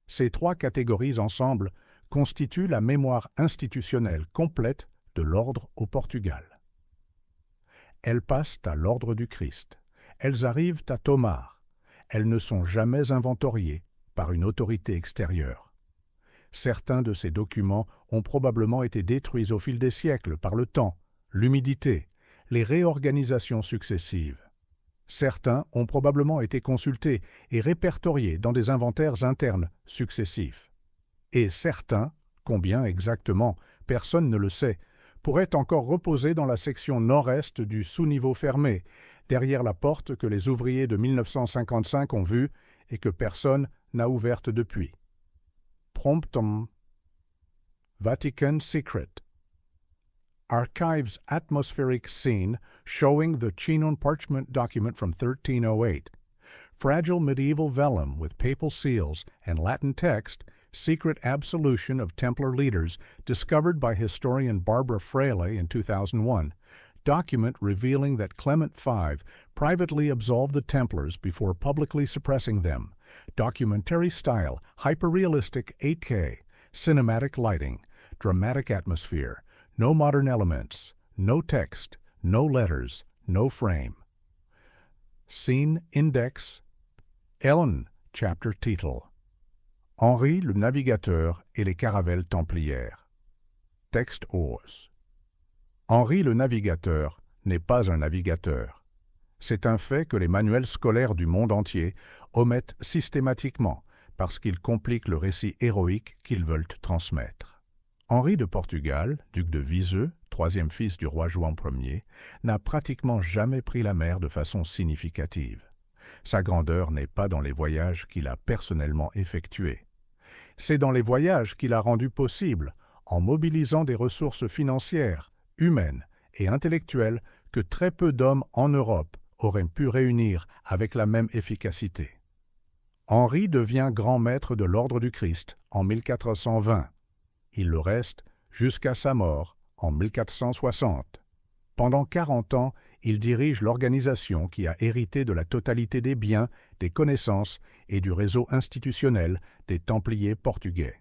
Ces 3 catégories ensemble constituent la mémoire institutionnelle complète de l'ordre au Portugal. Elles passent à l'ordre du Christ. Elles arrivent à Tomar. Elles ne sont jamais inventoriées par une autorité extérieure. Certains de ces documents ont probablement été détruits au fil des siècles par le temps, l'humidité, les réorganisations successives. Certains ont probablement été consultés et répertoriés dans des inventaires internes successifs. Et certains, combien exactement, personne ne le sait, pourraient encore reposer dans la section nord-est du sous-niveau fermé, derrière la porte que les ouvriers de 1955 ont vue et que personne n'a ouverte depuis. Promptum. Vatican Secret. Archives atmospheric scene showing the Chinon parchment document from 1308. Fragile medieval vellum with papal seals and Latin text, secret absolution of Templar leaders discovered by historian Barbara Fraley in 2001. Document revealing that Clement V privately absolved the Templars before publicly suppressing them. Documentary style, hyperrealistic 8K, cinematic lighting, dramatic atmosphere, no modern elements, no text, no letters, no frame. Scene Index. Ellen, chapter title. Henri le Navigateur et les caravelles templières. Texte Ors. Henri le Navigateur n'est pas un navigateur. C'est un fait que les manuels scolaires du monde entier omettent systématiquement parce qu'ils compliquent le récit héroïque qu'ils veulent transmettre. Henri de Portugal, duc de Viseu, 3e fils du roi Juan Ier, n'a pratiquement jamais pris la mer de façon significative. Sa grandeur n'est pas dans les voyages qu'il a personnellement effectués. C'est dans les voyages qu'il a rendus possibles, en mobilisant des ressources financières, humaines et intellectuelles que très peu d'hommes en Europe auraient pu réunir avec la même efficacité. Henri devient grand maître de l'ordre du Christ en 1420. Il le reste jusqu'à sa mort en 1460. Pendant 40 ans, Il dirige l'organisation qui a hérité de la totalité des biens, des connaissances et du réseau institutionnel des Templiers portugais.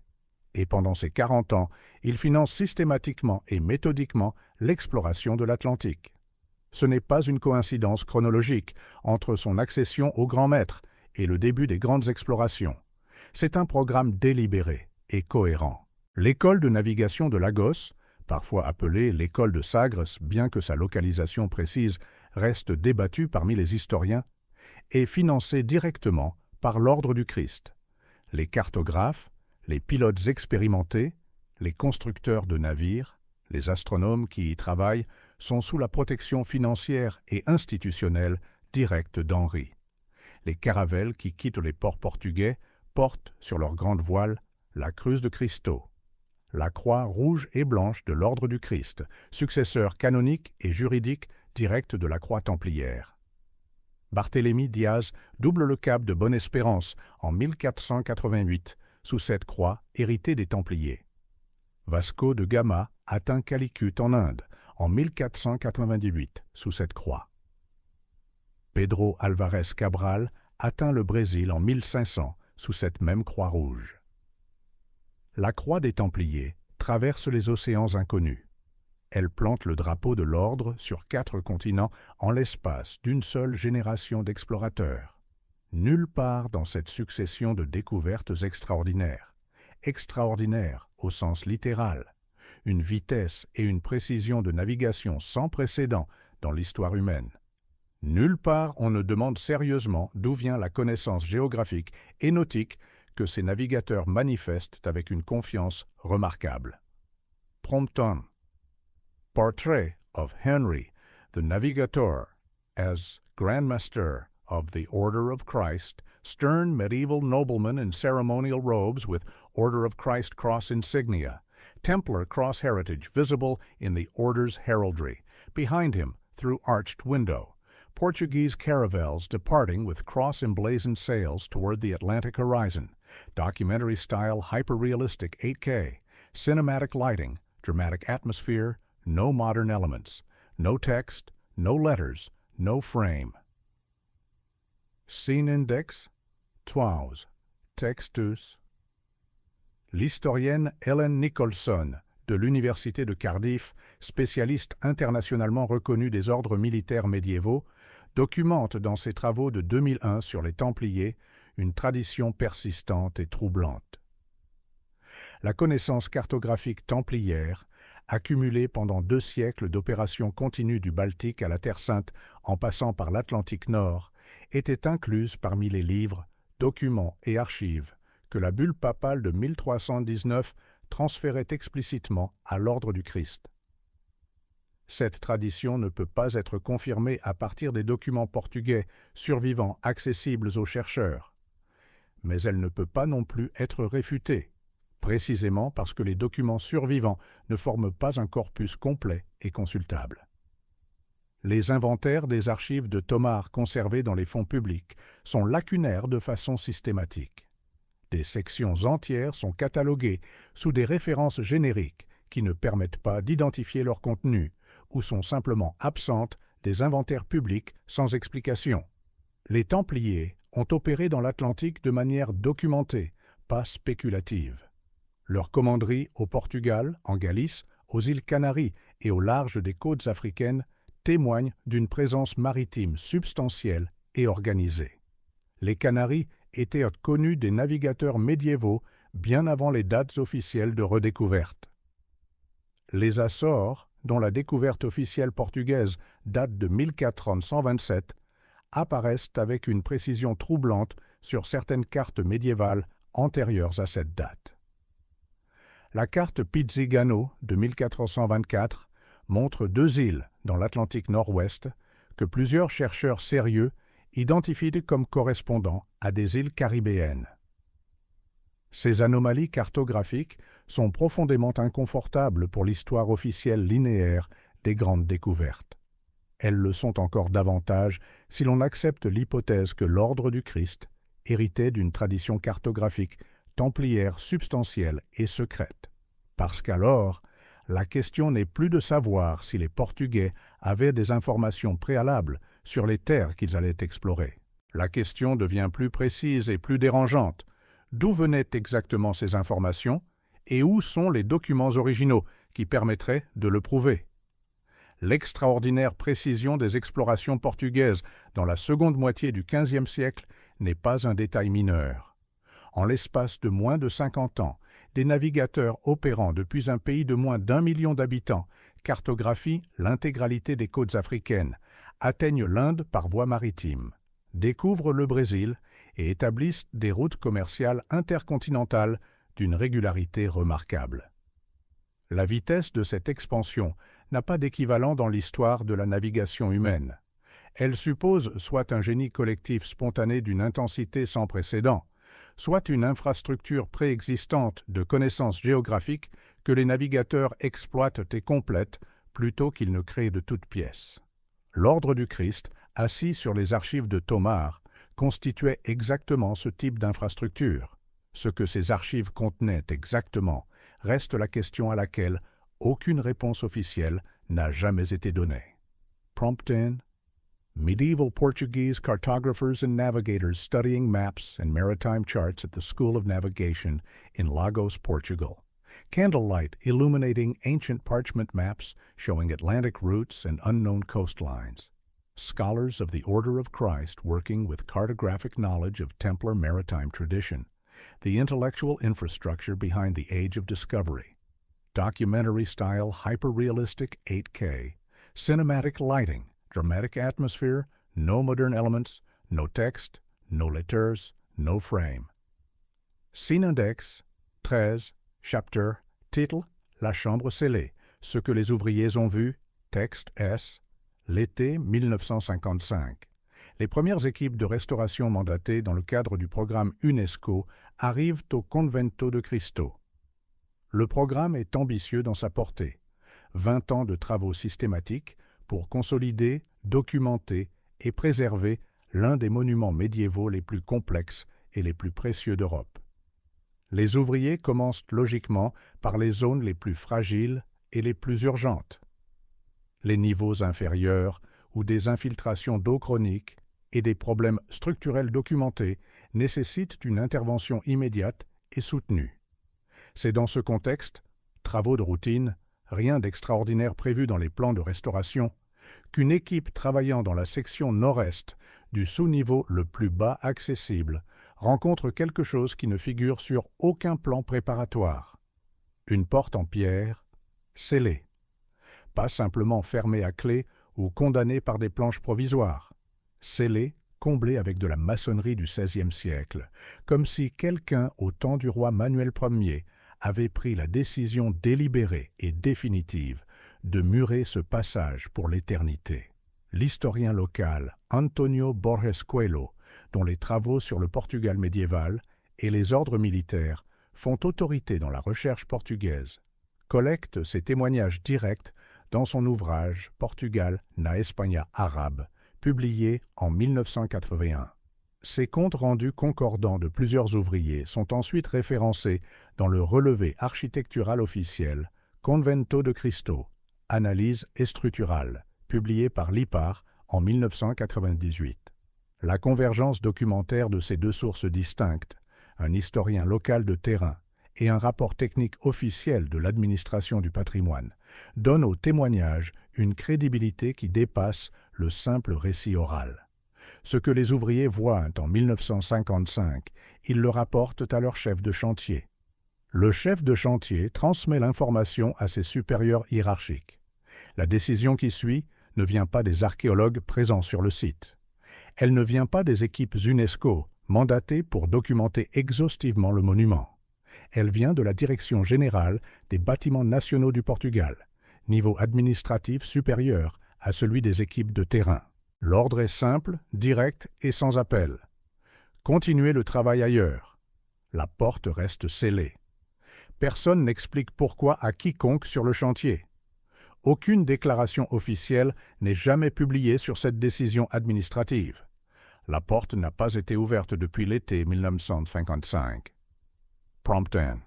Et pendant ces 40 ans, il finance systématiquement et méthodiquement l'exploration de l'Atlantique. Ce n'est pas une coïncidence chronologique entre son accession au grand maître et le début des grandes explorations. C'est un programme délibéré et cohérent. L'école de navigation de Lagos, parfois appelée l'école de Sagres, bien que sa localisation précise reste débattue parmi les historiens, est financée directement par l'Ordre du Christ. Les cartographes, les pilotes expérimentés, les constructeurs de navires, les astronomes qui y travaillent sont sous la protection financière et institutionnelle directe d'Henri. Les caravelles qui quittent les ports portugais portent sur leurs grandes voiles la Cruz de Cristo, la croix rouge et blanche de l'Ordre du Christ, successeur canonique et juridique direct de la croix templière. Barthélemy Diaz double le cap de Bonne-Espérance en 1488 sous cette croix héritée des Templiers. Vasco de Gama atteint Calicut en Inde en 1498 sous cette croix. Pedro Alvarez Cabral atteint le Brésil en 1500 sous cette même croix rouge. La croix des Templiers traverse les océans inconnus. Elle plante le drapeau de l'ordre sur 4 continents en l'espace d'une seule génération d'explorateurs. Nulle part dans cette succession de découvertes extraordinaires au sens littéral, une vitesse et une précision de navigation sans précédent dans l'histoire humaine. Nulle part on ne demande sérieusement d'où vient la connaissance géographique et nautique que ces navigateurs manifestent avec une confiance remarquable. Prompton. Portrait of Henry, the Navigator, as Grand Master of the Order of Christ, stern medieval nobleman in ceremonial robes with Order of Christ cross insignia, Templar cross heritage visible in the order's heraldry, behind him through arched window, Portuguese caravels departing with cross-emblazoned sails toward the Atlantic horizon, documentary-style hyper-realistic 8K, cinematic lighting, dramatic atmosphere, no modern elements, no text, no letters, no frame. Scene index, 12, textus. L'historienne Ellen Nicholson, de l'Université de Cardiff, spécialiste internationalement reconnue des ordres militaires médiévaux, documente dans ses travaux de 2001 sur les Templiers une tradition persistante et troublante. La connaissance cartographique templière, accumulée pendant 2 siècles d'opérations continues du Baltique à la Terre Sainte en passant par l'Atlantique Nord, était incluse parmi les livres, documents et archives que la bulle papale de 1319 transférait explicitement à l'Ordre du Christ. Cette tradition ne peut pas être confirmée à partir des documents portugais survivants accessibles aux chercheurs, mais elle ne peut pas non plus être réfutée, précisément parce que les documents survivants ne forment pas un corpus complet et consultable. Les inventaires des archives de Tomar conservés dans les fonds publics sont lacunaires de façon systématique. Des sections entières sont cataloguées sous des références génériques qui ne permettent pas d'identifier leur contenu ou sont simplement absentes des inventaires publics sans explication. Les Templiers ont opéré dans l'Atlantique de manière documentée, pas spéculative. Leur commanderie au Portugal, en Galice, aux îles Canaries et au large des côtes africaines témoignent d'une présence maritime substantielle et organisée. Les Canaries étaient connues des navigateurs médiévaux bien avant les dates officielles de redécouverte. Les Açores, dont la découverte officielle portugaise date de 1427, apparaissent avec une précision troublante sur certaines cartes médiévales antérieures à cette date. La carte Pizzigano de 1424 montre 2 îles dans l'Atlantique Nord-Ouest que plusieurs chercheurs sérieux identifient comme correspondant à des îles caribéennes. Ces anomalies cartographiques sont profondément inconfortables pour l'histoire officielle linéaire des grandes découvertes. Elles le sont encore davantage si l'on accepte l'hypothèse que l'Ordre du Christ héritait d'une tradition cartographique templière substantielle et secrète, parce qu'alors, La question n'est plus de savoir si les Portugais avaient des informations préalables sur les terres qu'ils allaient explorer. La question devient plus précise et plus dérangeante. D'où venaient exactement ces informations et où sont les documents originaux qui permettraient de le prouver? L'extraordinaire précision des explorations portugaises dans la seconde moitié du XVe siècle n'est pas un détail mineur. En l'espace de moins de 50 ans, des navigateurs opérant depuis un pays de moins d'1 million d'habitants cartographient l'intégralité des côtes africaines, atteignent l'Inde par voie maritime, découvrent le Brésil et établissent des routes commerciales intercontinentales d'une régularité remarquable. La vitesse de cette expansion n'a pas d'équivalent dans l'histoire de la navigation humaine. Elle suppose soit un génie collectif spontané d'une intensité sans précédent, soit une infrastructure préexistante de connaissances géographiques que les navigateurs exploitent et complètent plutôt qu'ils ne créent de toutes pièces. L'Ordre du Christ, assis sur les archives de Tomar, constituait exactement ce type d'infrastructure. Ce que ces archives contenaient exactement reste la question à laquelle aucune réponse officielle n'a jamais été donnée. Prompt in Medieval Portuguese cartographers and navigators studying maps and maritime charts at the School of Navigation in Lagos, Portugal. Candlelight illuminating ancient parchment maps showing Atlantic routes and unknown coastlines. Scholars of the Order of Christ working with cartographic knowledge of Templar maritime tradition. The intellectual infrastructure behind the Age of Discovery. Documentary-style hyper-realistic 8K. Cinematic lighting. Dramatic atmosphere, no modern elements, no text, no letters, no frame. Scène index, 13, chapter, titre, La chambre scellée, ce que les ouvriers ont vu, texte S, l'été 1955. Les premières équipes de restauration mandatées dans le cadre du programme UNESCO arrivent au Convento de Cristo. Le programme est ambitieux dans sa portée. 20 ans de travaux systématiques pour consolider, documenter et préserver l'un des monuments médiévaux les plus complexes et les plus précieux d'Europe. Les ouvriers commencent logiquement par les zones les plus fragiles et les plus urgentes. Les niveaux inférieurs où des infiltrations d'eau chroniques et des problèmes structurels documentés nécessitent une intervention immédiate et soutenue. C'est dans ce contexte, travaux de routine, rien d'extraordinaire prévu dans les plans de restauration, qu'une équipe travaillant dans la section nord-est du sous-niveau le plus bas accessible rencontre quelque chose qui ne figure sur aucun plan préparatoire. Une porte en pierre, scellée. Pas simplement fermée à clé ou condamnée par des planches provisoires. Scellée, comblée avec de la maçonnerie du XVIe siècle, comme si quelqu'un au temps du roi Manuel Ier avait pris la décision délibérée et définitive de murer ce passage pour l'éternité. L'historien local Antonio Borges Coelho, dont les travaux sur le Portugal médiéval et les ordres militaires font autorité dans la recherche portugaise, collecte ces témoignages directs dans son ouvrage Portugal na España arabe, publié en 1981. Ces comptes rendus concordants de plusieurs ouvriers sont ensuite référencés dans le relevé architectural officiel Convento de Cristo, analyse structurale, publié par l'IPAR en 1998. La convergence documentaire de ces deux sources distinctes, un historien local de terrain et un rapport technique officiel de l'administration du patrimoine, donne au témoignage une crédibilité qui dépasse le simple récit oral. Ce que les ouvriers voient en 1955, ils le rapportent à leur chef de chantier. Le chef de chantier transmet l'information à ses supérieurs hiérarchiques. La décision qui suit ne vient pas des archéologues présents sur le site. Elle ne vient pas des équipes UNESCO, mandatées pour documenter exhaustivement le monument. Elle vient de la Direction générale des bâtiments nationaux du Portugal, niveau administratif supérieur à celui des équipes de terrain. L'ordre est simple, direct et sans appel. Continuez le travail ailleurs. La porte reste scellée. Personne n'explique pourquoi à quiconque sur le chantier. Aucune déclaration officielle n'est jamais publiée sur cette décision administrative. La porte n'a pas été ouverte depuis l'été 1955. Prompt in.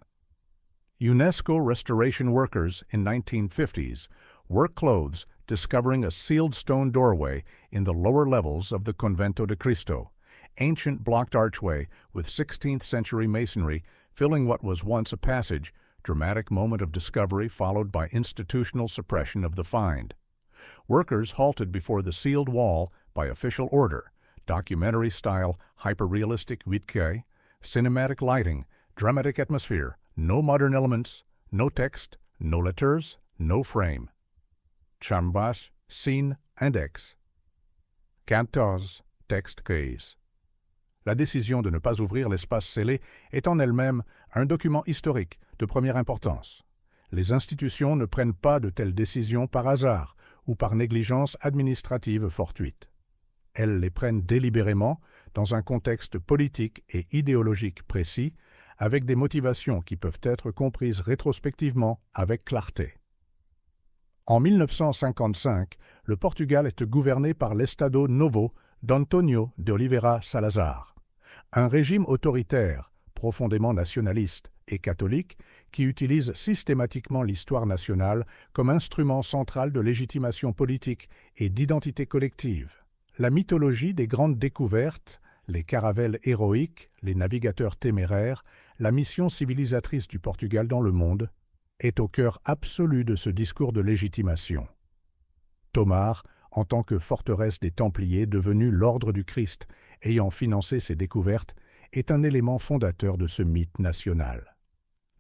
UNESCO restoration workers in 1950s work clothes discovering a sealed stone doorway in the lower levels of the Convento de Cristo, ancient blocked archway with 16th century masonry filling what was once a passage, dramatic moment of discovery followed by institutional suppression of the find. Workers halted before the sealed wall by official order, documentary-style hyper-realistic 8K, cinematic lighting, dramatic atmosphere, no modern elements, no text, no letters, no frame. Chambas, scene, index. 14. Text case. La décision de ne pas ouvrir l'espace scellé est en elle-même un document historique de première importance. Les institutions ne prennent pas de telles décisions par hasard ou par négligence administrative fortuite. Elles les prennent délibérément dans un contexte politique et idéologique précis, avec des motivations qui peuvent être comprises rétrospectivement avec clarté. En 1955, le Portugal est gouverné par l'Estado Novo d'António de Oliveira Salazar, un régime autoritaire, profondément nationaliste et catholique qui utilise systématiquement l'histoire nationale comme instrument central de légitimation politique et d'identité collective. La mythologie des grandes découvertes, les caravelles héroïques, les navigateurs téméraires, la mission civilisatrice du Portugal dans le monde, est au cœur absolu de ce discours de légitimation. Tomar, en tant que forteresse des Templiers devenue l'ordre du Christ, ayant financé ces découvertes, est un élément fondateur de ce mythe national.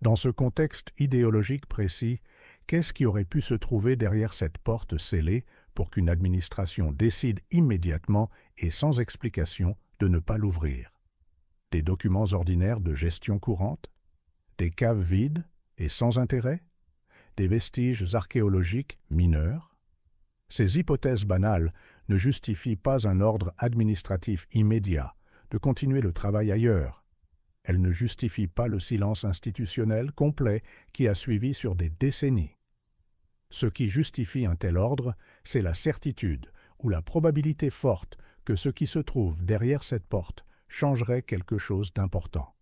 Dans ce contexte idéologique précis, qu'est-ce qui aurait pu se trouver derrière cette porte scellée pour qu'une administration décide immédiatement et sans explication de ne pas l'ouvrir? Des documents ordinaires de gestion courante? Des caves vides et sans intérêt? Des vestiges archéologiques mineurs? Ces hypothèses banales ne justifient pas un ordre administratif immédiat de continuer le travail ailleurs. Elles ne justifient pas le silence institutionnel complet qui a suivi sur des décennies. Ce qui justifie un tel ordre, c'est la certitude ou la probabilité forte que ce qui se trouve derrière cette porte changerait quelque chose d'important.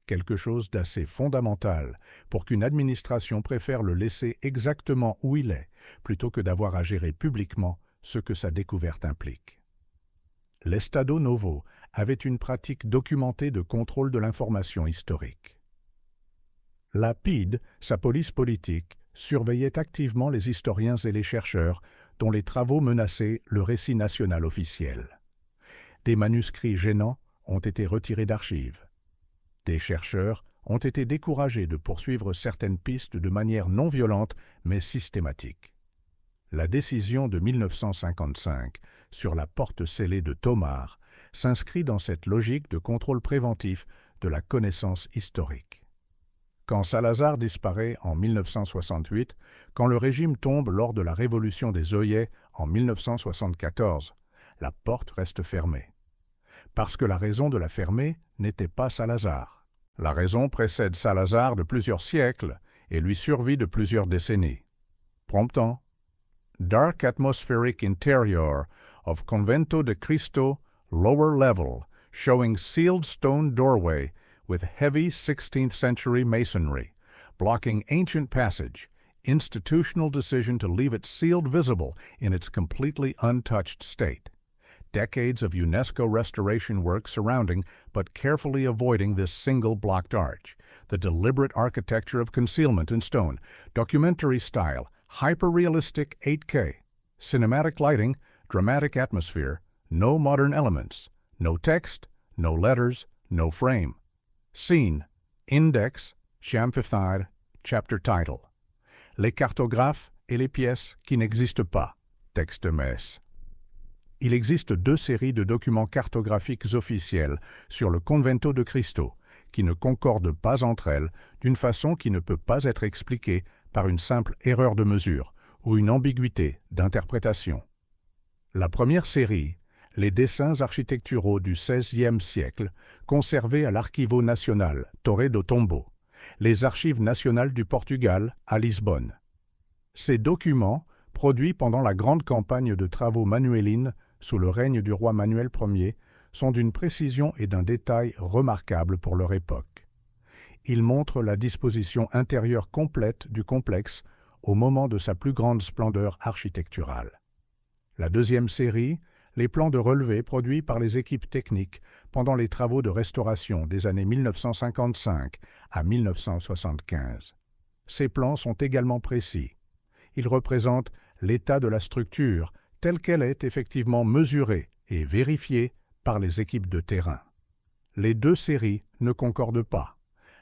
Quelque chose d'assez fondamental pour qu'une administration préfère le laisser exactement où il est, plutôt que d'avoir à gérer publiquement ce que sa découverte implique. L'Estado Novo avait une pratique documentée de contrôle de l'information historique. La PIDE, sa police politique, surveillait activement les historiens et les chercheurs dont les travaux menaçaient le récit national officiel. Des manuscrits gênants ont été retirés d'archives. Des chercheurs ont été découragés de poursuivre certaines pistes de manière non violente mais systématique. La décision de 1955 sur la porte scellée de Tomar s'inscrit dans cette logique de contrôle préventif de la connaissance historique. Quand Salazar disparaît en 1968, quand le régime tombe lors de la révolution des œillets en 1974, la porte reste fermée. Parce que la raison de la fermer n'était pas Salazar. La raison précède Salazar de plusieurs siècles et lui survit de plusieurs décennies. Promptant, Dark atmospheric interior of Convento de Cristo, lower level, showing sealed stone doorway with heavy 16th century masonry, blocking ancient passage, institutional decision to leave it sealed visible in its completely untouched state. Decades of UNESCO restoration work surrounding but carefully avoiding this single blocked arch, the deliberate architecture of concealment in stone, documentary style, hyper-realistic 8K, cinematic lighting, dramatic atmosphere, no modern elements, no text, no letters, no frame. Scene, index, Champfethard, chapter title. Les cartographes et les pièces qui n'existent pas, texte messe. Il existe 2 séries de documents cartographiques officiels sur le Convento de Cristo, qui ne concordent pas entre elles d'une façon qui ne peut pas être expliquée par une simple erreur de mesure ou une ambiguïté d'interprétation. La première série, les dessins architecturaux du XVIe siècle, conservés à l'Archivo Nacional, Torre do Tombo, les archives nationales du Portugal, à Lisbonne. Ces documents, produits pendant la grande campagne de travaux manuélines sous le règne du roi Manuel Ier, sont d'une précision et d'un détail remarquables pour leur époque. il montre la disposition intérieure complète du complexe au moment de sa plus grande splendeur architecturale. La deuxième série, les plans de relevé produits par les équipes techniques pendant les travaux de restauration des années 1955 à 1975. Ces plans sont également précis. Ils représentent l'état de la structure telle qu'elle est effectivement mesurée et vérifiée par les équipes de terrain. Les deux séries ne concordent pas.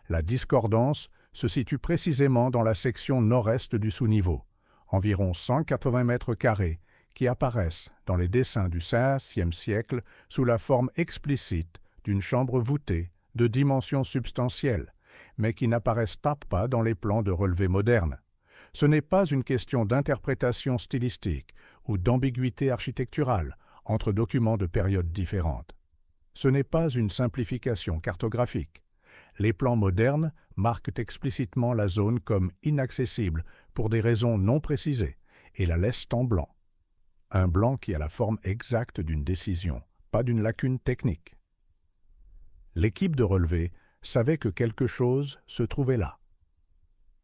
La discordance se situe précisément dans la section nord-est du sous-niveau, environ 180 mètres carrés, qui apparaissent dans les dessins du XVe siècle sous la forme explicite d'une chambre voûtée de dimensions substantielles, mais qui n'apparaissent pas dans les plans de relevé modernes. Ce n'est pas une question d'interprétation stylistique ou d'ambiguïté architecturale entre documents de périodes différentes. Ce n'est pas une simplification cartographique. Les plans modernes marquent explicitement la zone comme inaccessible pour des raisons non précisées et la laissent en blanc. Un blanc qui a la forme exacte d'une décision, pas d'une lacune technique. L'équipe de relevé savait que quelque chose se trouvait là.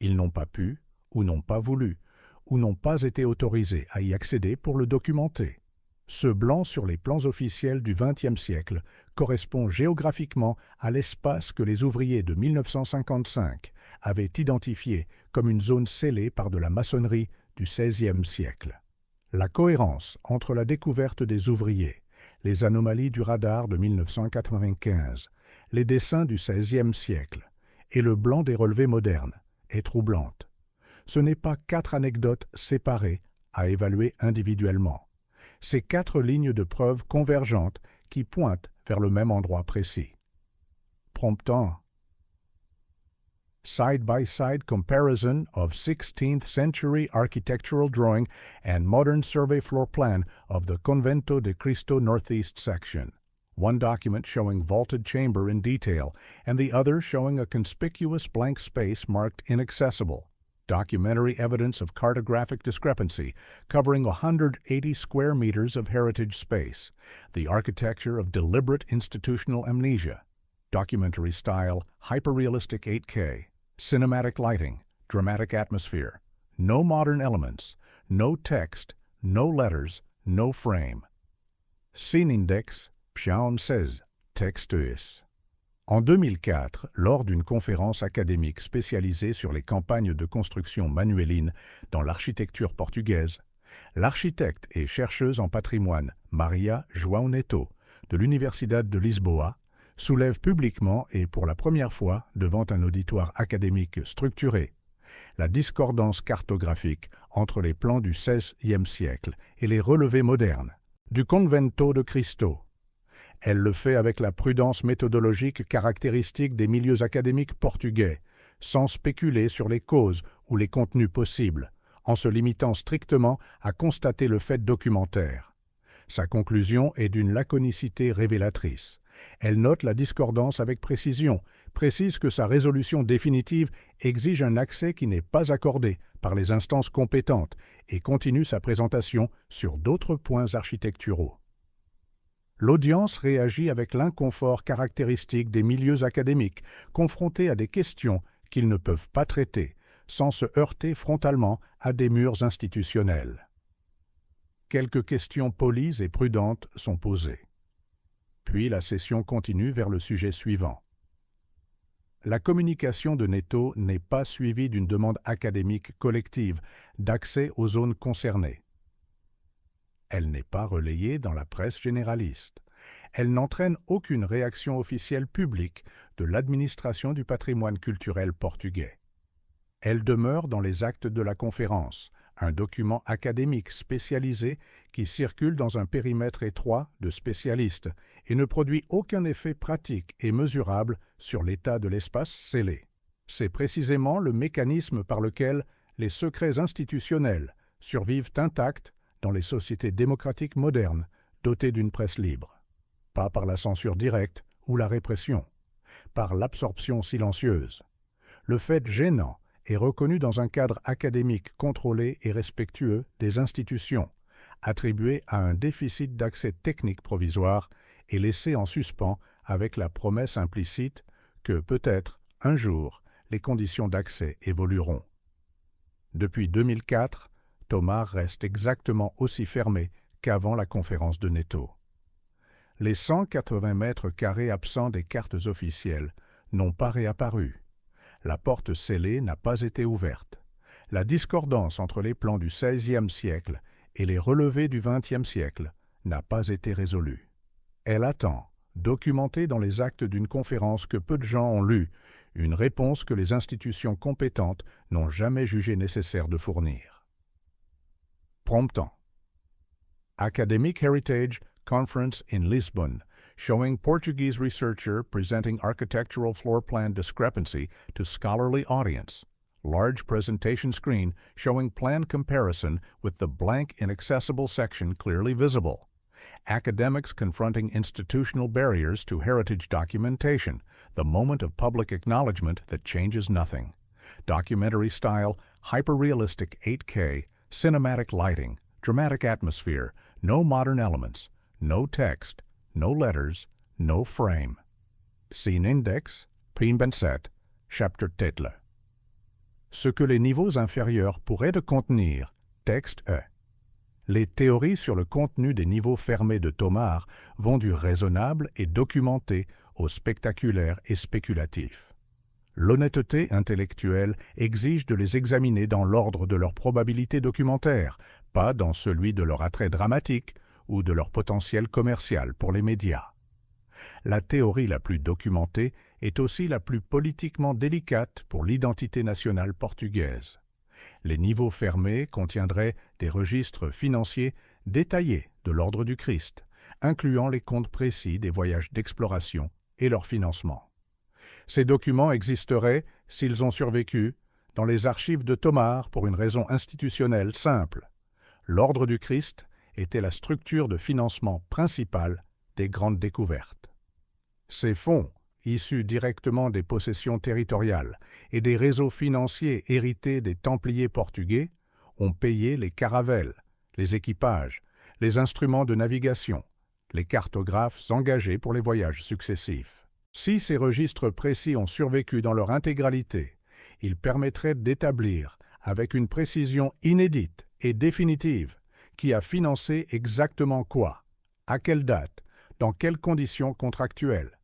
Ils n'ont pas pu, ou n'ont pas voulu, ou n'ont pas été autorisés à y accéder pour le documenter. Ce blanc sur les plans officiels du XXe siècle correspond géographiquement à l'espace que les ouvriers de 1955 avaient identifié comme une zone scellée par de la maçonnerie du XVIe siècle. La cohérence entre la découverte des ouvriers, les anomalies du radar de 1995, les dessins du XVIe siècle et le blanc des relevés modernes est troublante. Ce n'est pas 4 anecdotes séparées à évaluer individuellement. C'est 4 lignes de preuves convergentes qui pointent vers le même endroit précis. Promptant side-by-side comparison of 16th century architectural drawing and modern survey floor plan of the Convento de Cristo Northeast section. One document showing vaulted chamber in detail, and the other showing a conspicuous blank space marked inaccessible. Documentary evidence of cartographic discrepancy covering 180 square meters of heritage space. The architecture of deliberate institutional amnesia. Documentary style, hyperrealistic 8K. Cinematic lighting, dramatic atmosphere. No modern elements, no text, no letters, no frame. Scenindex, Pshaon 16, Texteus. En 2004, lors d'une conférence académique spécialisée sur les campagnes de construction manueline dans l'architecture portugaise, l'architecte et chercheuse en patrimoine Maria João Neto de l'Universidade de Lisboa soulève publiquement et pour la première fois devant un auditoire académique structuré la discordance cartographique entre les plans du XVIe siècle et les relevés modernes du Convento de Cristo. Elle le fait avec la prudence méthodologique caractéristique des milieux académiques portugais, sans spéculer sur les causes ou les contenus possibles, en se limitant strictement à constater le fait documentaire. Sa conclusion est d'une laconicité révélatrice. Elle note la discordance avec précision, précise que sa résolution définitive exige un accès qui n'est pas accordé par les instances compétentes et continue sa présentation sur d'autres points architecturaux. L'audience réagit avec l'inconfort caractéristique des milieux académiques, confrontés à des questions qu'ils ne peuvent pas traiter, sans se heurter frontalement à des murs institutionnels. Quelques questions polies et prudentes sont posées. Puis la session continue vers le sujet suivant. La communication de Neto n'est pas suivie d'une demande académique collective d'accès aux zones concernées. Elle n'est pas relayée dans la presse généraliste. Elle n'entraîne aucune réaction officielle publique de l'administration du patrimoine culturel portugais. Elle demeure dans les actes de la conférence, un document académique spécialisé qui circule dans un périmètre étroit de spécialistes et ne produit aucun effet pratique et mesurable sur l'état de l'espace scellé. C'est précisément le mécanisme par lequel les secrets institutionnels survivent intacts dans les sociétés démocratiques modernes dotées d'une presse libre. Pas par la censure directe ou la répression, par l'absorption silencieuse. Le fait gênant est reconnu dans un cadre académique contrôlé et respectueux des institutions, attribué à un déficit d'accès technique provisoire et laissé en suspens avec la promesse implicite que peut-être un jour, les conditions d'accès évolueront. Depuis 2004, Tomar reste exactement aussi fermé qu'avant la conférence de Netto. Les 180 mètres carrés absents des cartes officielles n'ont pas réapparu. La porte scellée n'a pas été ouverte. La discordance entre les plans du XVIe siècle et les relevés du XXe siècle n'a pas été résolue. Elle attend, documentée dans les actes d'une conférence que peu de gens ont lue, une réponse que les institutions compétentes n'ont jamais jugé nécessaire de fournir. Promptant. Academic Heritage Conference in Lisbon, showing Portuguese researcher presenting architectural floor plan discrepancy to scholarly audience. Large presentation screen showing plan comparison with the blank inaccessible section clearly visible. Academics confronting institutional barriers to heritage documentation, the moment of public acknowledgement that changes nothing. Documentary style, hyper-realistic 8K, cinematic lighting, dramatic atmosphere, no modern elements, no text, no letters, no frame. Scene Index, Prime 27, Chapitre Title. Ce que les niveaux inférieurs pourraient de contenir, texte E. Les théories sur le contenu des niveaux fermés de Tomar vont du raisonnable et documenté au spectaculaire et spéculatif. L'honnêteté intellectuelle exige de les examiner dans l'ordre de leur probabilité documentaire, pas dans celui de leur attrait dramatique ou de leur potentiel commercial pour les médias. La théorie la plus documentée est aussi la plus politiquement délicate pour l'identité nationale portugaise. Les niveaux fermés contiendraient des registres financiers détaillés de l'ordre du Christ, incluant les comptes précis des voyages d'exploration et leur financement. Ces documents existeraient, s'ils ont survécu, dans les archives de Tomar pour une raison institutionnelle simple. L'ordre du Christ était la structure de financement principale des grandes découvertes. Ces fonds, issus directement des possessions territoriales et des réseaux financiers hérités des Templiers portugais, ont payé les caravelles, les équipages, les instruments de navigation, les cartographes engagés pour les voyages successifs. Si ces registres précis ont survécu dans leur intégralité, ils permettraient d'établir, avec une précision inédite et définitive, qui a financé exactement quoi, à quelle date, dans quelles conditions contractuelles.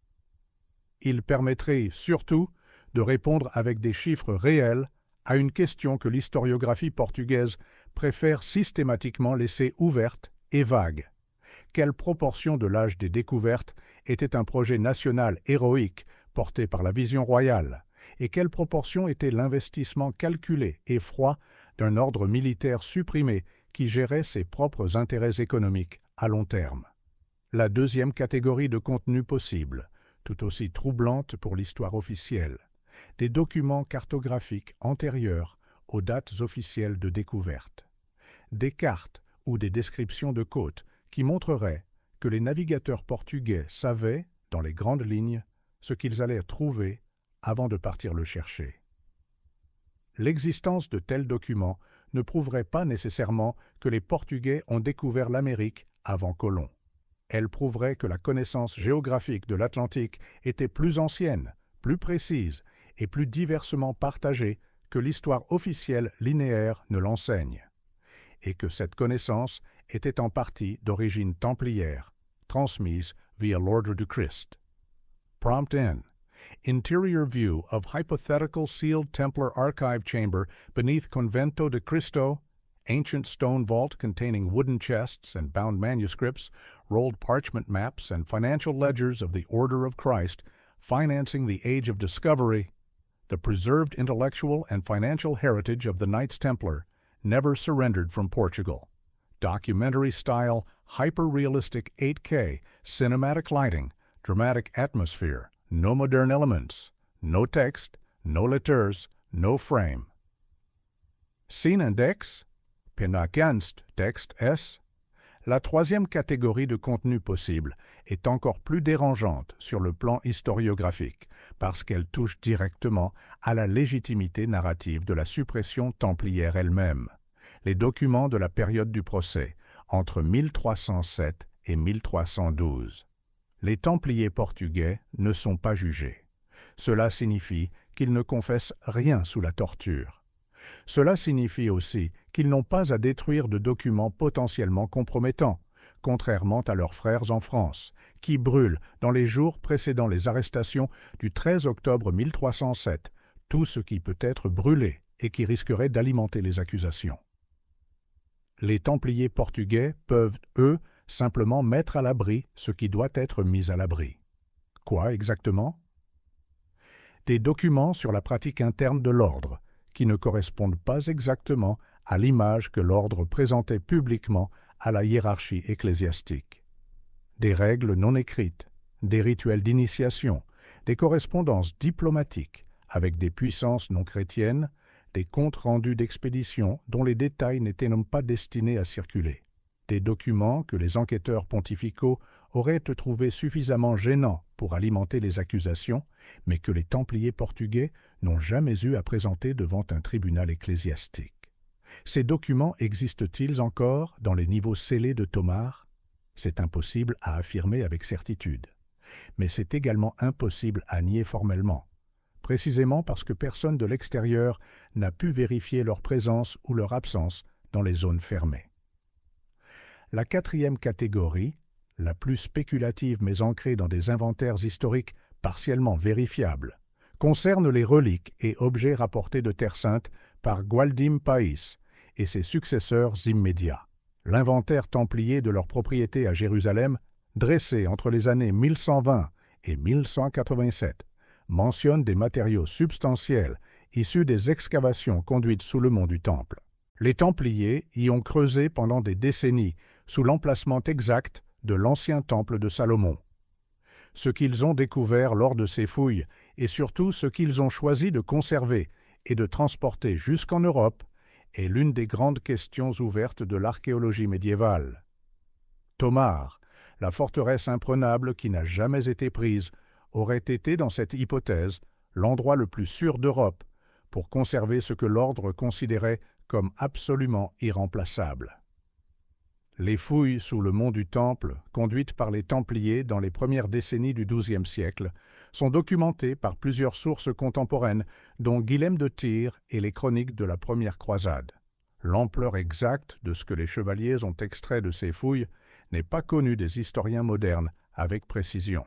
Ils permettraient surtout de répondre avec des chiffres réels à une question que l'historiographie portugaise préfère systématiquement laisser ouverte et vague. Quelle proportion de l'âge des découvertes était un projet national héroïque porté par la vision royale, et quelle proportion était l'investissement calculé et froid d'un ordre militaire supprimé qui gérait ses propres intérêts économiques à long terme. La deuxième catégorie de contenu possible, tout aussi troublante pour l'histoire officielle, des documents cartographiques antérieurs aux dates officielles de découverte, des cartes ou des descriptions de côtes qui montreraient que les navigateurs portugais savaient, dans les grandes lignes, ce qu'ils allaient trouver avant de partir le chercher. L'existence de tels documents ne prouverait pas nécessairement que les Portugais ont découvert l'Amérique avant Colomb. Elle prouverait que la connaissance géographique de l'Atlantique était plus ancienne, plus précise et plus diversement partagée que l'histoire officielle linéaire ne l'enseigne, et que cette connaissance était en partie d'origine templière, transmise via l'ordre du Christ. Prompt N. Interior view of hypothetical sealed Templar archive chamber beneath Convento de Cristo, ancient stone vault containing wooden chests and bound manuscripts, rolled parchment maps, and financial ledgers of the Order of Christ, financing the Age of Discovery, the preserved intellectual and financial heritage of the Knights Templar, never surrendered from Portugal. Documentary style, hyper-realistic 8K, cinematic lighting, dramatic atmosphere, no modern elements, no text, no letters, no frame. Scene Index, Penakanst, texte S. La troisième catégorie de contenu possible est encore plus dérangeante sur le plan historiographique parce qu'elle touche directement à la légitimité narrative de la suppression templière elle-même. Les documents de la période du procès, entre 1307 et 1312. Les Templiers portugais ne sont pas jugés. Cela signifie qu'ils ne confessent rien sous la torture. Cela signifie aussi qu'ils n'ont pas à détruire de documents potentiellement compromettants, contrairement à leurs frères en France, qui brûlent, dans les jours précédant les arrestations du 13 octobre 1307, tout ce qui peut être brûlé et qui risquerait d'alimenter les accusations. Les Templiers portugais peuvent, eux, simplement mettre à l'abri ce qui doit être mis à l'abri. Quoi exactement? Des documents sur la pratique interne de l'ordre, qui ne correspondent pas exactement à l'image que l'ordre présentait publiquement à la hiérarchie ecclésiastique. Des règles non écrites, des rituels d'initiation, des correspondances diplomatiques avec des puissances non chrétiennes, des comptes rendus d'expéditions dont les détails n'étaient non pas destinés à circuler, des documents que les enquêteurs pontificaux auraient trouvé suffisamment gênants pour alimenter les accusations, mais que les Templiers portugais n'ont jamais eu à présenter devant un tribunal ecclésiastique. Ces documents existent-ils encore dans les niveaux scellés de Tomar? C'est impossible à affirmer avec certitude. Mais c'est également impossible à nier formellement, précisément parce que personne de l'extérieur n'a pu vérifier leur présence ou leur absence dans les zones fermées. La quatrième catégorie, la plus spéculative mais ancrée dans des inventaires historiques partiellement vérifiables, concerne les reliques et objets rapportés de Terre Sainte par Gualdim País et ses successeurs immédiats. L'inventaire templier de leurs propriétés à Jérusalem, dressé entre les années 1120 et 1187, mentionne des matériaux substantiels issus des excavations conduites sous le mont du Temple. Les Templiers y ont creusé pendant des décennies sous l'emplacement exact de l'ancien temple de Salomon. Ce qu'ils ont découvert lors de ces fouilles et surtout ce qu'ils ont choisi de conserver et de transporter jusqu'en Europe est l'une des grandes questions ouvertes de l'archéologie médiévale. Tomar, la forteresse imprenable qui n'a jamais été prise, aurait été dans cette hypothèse l'endroit le plus sûr d'Europe pour conserver ce que l'ordre considérait comme absolument irremplaçable. Les fouilles sous le mont du Temple, conduites par les Templiers dans les premières décennies du XIIe siècle, sont documentées par plusieurs sources contemporaines, dont Guilhem de Tyr et les chroniques de la première croisade. L'ampleur exacte de ce que les chevaliers ont extrait de ces fouilles n'est pas connue des historiens modernes avec précision.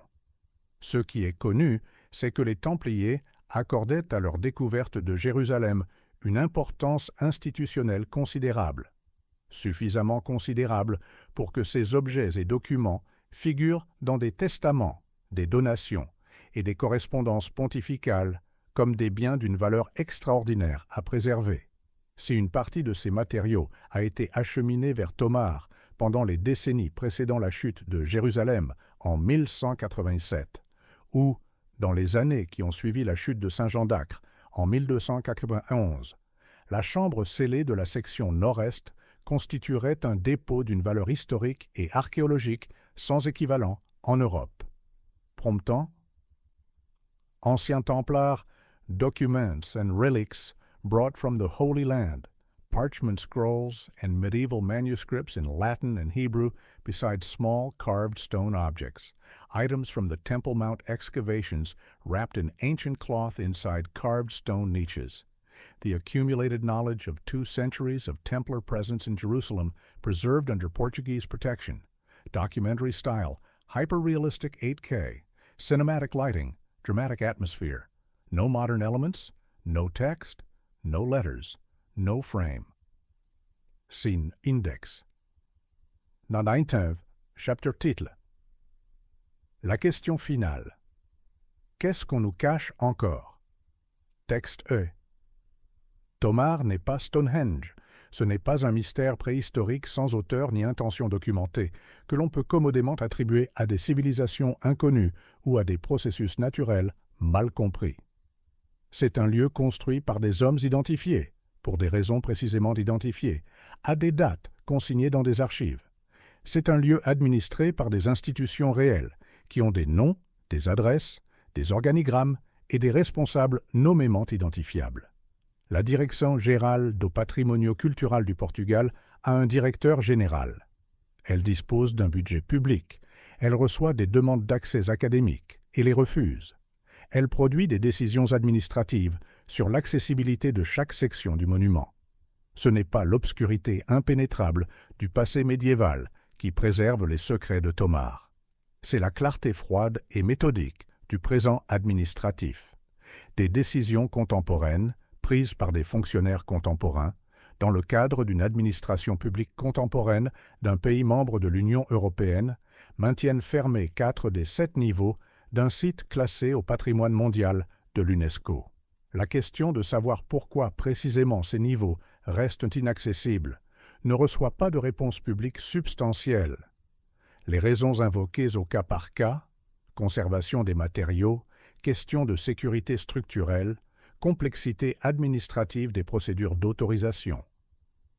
Ce qui est connu, c'est que les Templiers accordaient à leur découverte de Jérusalem une importance institutionnelle considérable, suffisamment considérable pour que ces objets et documents figurent dans des testaments, des donations et des correspondances pontificales comme des biens d'une valeur extraordinaire à préserver. Si une partie de ces matériaux a été acheminée vers Tomar pendant les décennies précédant la chute de Jérusalem en 1187, ou dans les années qui ont suivi la chute de Saint-Jean d'Acre en 1291, la chambre scellée de la section nord-est constituerait un dépôt d'une valeur historique et archéologique sans équivalent en Europe. Promptant, Anciens Templars, documents and relics brought from the Holy Land, parchment scrolls and medieval manuscripts in Latin and Hebrew, besides small carved stone objects, items from the Temple Mount excavations wrapped in ancient cloth inside carved stone niches. The accumulated knowledge of 2 centuries of Templar presence in Jerusalem preserved under Portuguese protection, documentary style, hyper-realistic 8K, cinematic lighting, dramatic atmosphere, no modern elements, no text, no letters, no frame. Sin index. Na 19, chapitre title. La question finale. Qu'est-ce qu'on nous cache encore? Texte E. Tomar n'est pas Stonehenge. Ce n'est pas un mystère préhistorique sans auteur ni intention documentée, que l'on peut commodément attribuer à des civilisations inconnues ou à des processus naturels mal compris. C'est un lieu construit par des hommes identifiés, pour des raisons précisément identifiées, à des dates consignées dans des archives. C'est un lieu administré par des institutions réelles, qui ont des noms, des adresses, des organigrammes et des responsables nommément identifiables. La Direction Geral do Patrimônio Cultural du Portugal a un directeur général. Elle dispose d'un budget public. Elle reçoit des demandes d'accès académiques et les refuse. Elle produit des décisions administratives sur l'accessibilité de chaque section du monument. Ce n'est pas l'obscurité impénétrable du passé médiéval qui préserve les secrets de Tomar. C'est la clarté froide et méthodique du présent administratif. Des décisions contemporaines prises par des fonctionnaires contemporains dans le cadre d'une administration publique contemporaine d'un pays membre de l'Union européenne maintiennent fermés 4 des 7 niveaux d'un site classé au patrimoine mondial de l'UNESCO. La question de savoir pourquoi précisément ces niveaux restent inaccessibles ne reçoit pas de réponse publique substantielle. Les raisons invoquées au cas par cas, conservation des matériaux, question de sécurité structurelle, complexité administrative des procédures d'autorisation,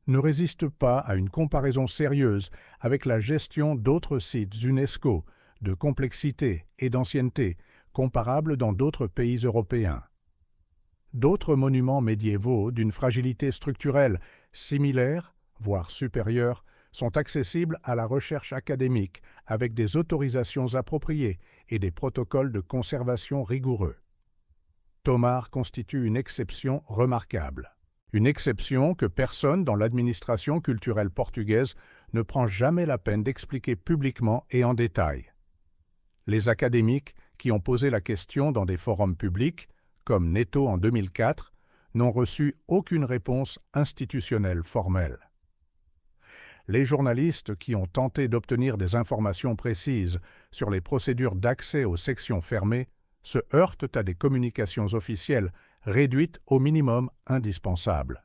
ne résistent pas à une comparaison sérieuse avec la gestion d'autres sites UNESCO de complexité et d'ancienneté comparables dans d'autres pays européens. D'autres monuments médiévaux d'une fragilité structurelle similaire, voire supérieure, sont accessibles à la recherche académique avec des autorisations appropriées et des protocoles de conservation rigoureux. Tomar constitue une exception remarquable. Une exception que personne dans l'administration culturelle portugaise ne prend jamais la peine d'expliquer publiquement et en détail. Les académiques qui ont posé la question dans des forums publics, comme Neto en 2004, n'ont reçu aucune réponse institutionnelle formelle. Les journalistes qui ont tenté d'obtenir des informations précises sur les procédures d'accès aux sections fermées se heurtent à des communications officielles réduites au minimum indispensable.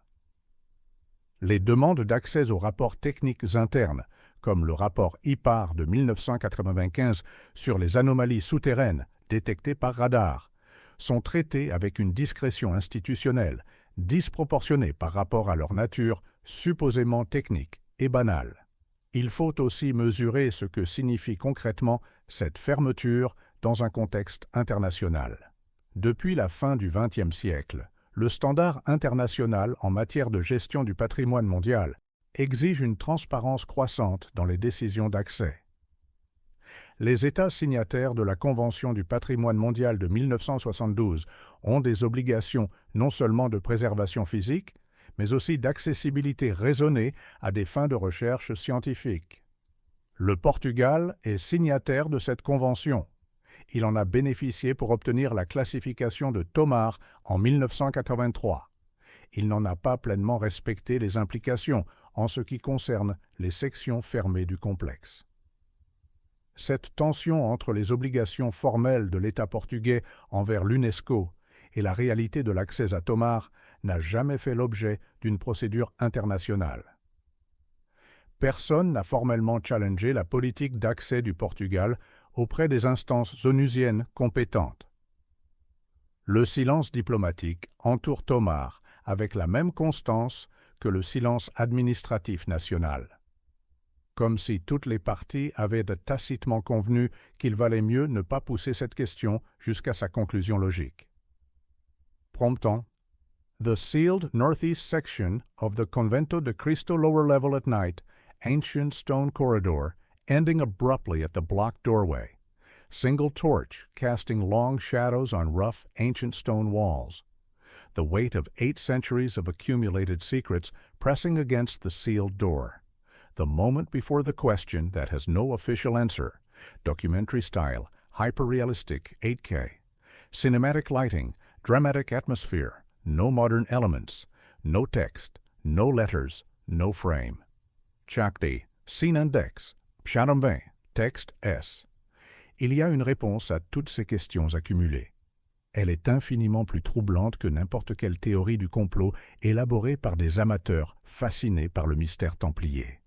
Les demandes d'accès aux rapports techniques internes, comme le rapport IPAR de 1995 sur les anomalies souterraines détectées par radar, sont traitées avec une discrétion institutionnelle disproportionnée par rapport à leur nature supposément technique et banale. Il faut aussi mesurer ce que signifie concrètement cette fermeture dans un contexte international. Depuis la fin du XXe siècle, le standard international en matière de gestion du patrimoine mondial exige une transparence croissante dans les décisions d'accès. Les États signataires de la Convention du patrimoine mondial de 1972 ont des obligations non seulement de préservation physique, mais aussi d'accessibilité raisonnée à des fins de recherche scientifique. Le Portugal est signataire de cette convention. Il en a bénéficié pour obtenir la classification de Tomar en 1983. Il n'en a pas pleinement respecté les implications en ce qui concerne les sections fermées du complexe. Cette tension entre les obligations formelles de l'État portugais envers l'UNESCO et la réalité de l'accès à Tomar n'a jamais fait l'objet d'une procédure internationale. Personne n'a formellement challengé la politique d'accès du Portugal auprès des instances onusiennes compétentes. Le silence diplomatique entoure Tomar avec la même constance que le silence administratif national. Comme si toutes les parties avaient tacitement convenu qu'il valait mieux ne pas pousser cette question jusqu'à sa conclusion logique. Promptant, the sealed northeast section of the Convento de Cristo lower level at night, ancient stone corridor, ending abruptly at the blocked doorway, single torch casting long shadows on rough ancient stone walls, the weight of 8 centuries of accumulated secrets pressing against the sealed door, the moment before the question that has no official answer, documentary style, hyper-realistic 8K, cinematic lighting, dramatic atmosphere, no modern elements, no text, no letters, no frame. Chapter, scene index, Psalm 20, texte S. Il y a une réponse à toutes ces questions accumulées. Elle est infiniment plus troublante que n'importe quelle théorie du complot élaborée par des amateurs fascinés par le mystère templier.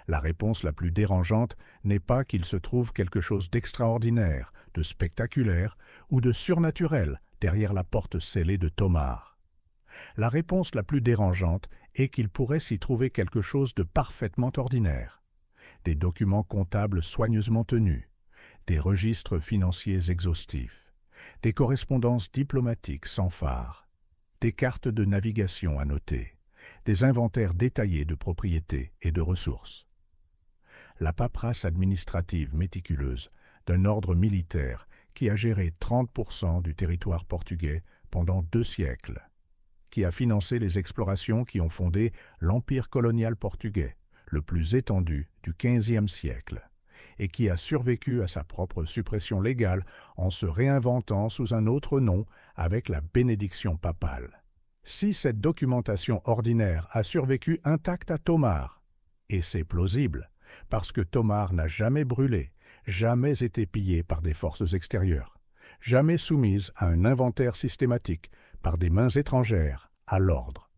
La réponse la plus dérangeante n'est pas qu'il se trouve quelque chose d'extraordinaire, de spectaculaire ou de surnaturel derrière la porte scellée de Tomar. La réponse la plus dérangeante est qu'il pourrait s'y trouver quelque chose de parfaitement ordinaire. Des documents comptables soigneusement tenus, des registres financiers exhaustifs, des correspondances diplomatiques sans phare, des cartes de navigation annotées, des inventaires détaillés de propriétés et de ressources. La paperasse administrative méticuleuse d'un ordre militaire qui a géré 30% du territoire portugais pendant 2 siècles, qui a financé les explorations qui ont fondé l'empire colonial portugais, le plus étendu du XVe siècle, et qui a survécu à sa propre suppression légale en se réinventant sous un autre nom avec la bénédiction papale. Si cette documentation ordinaire a survécu intacte à Tomar, et c'est plausible, parce que Tomar n'a jamais brûlé, jamais été pillé par des forces extérieures, jamais soumise à un inventaire systématique par des mains étrangères à l'ordre.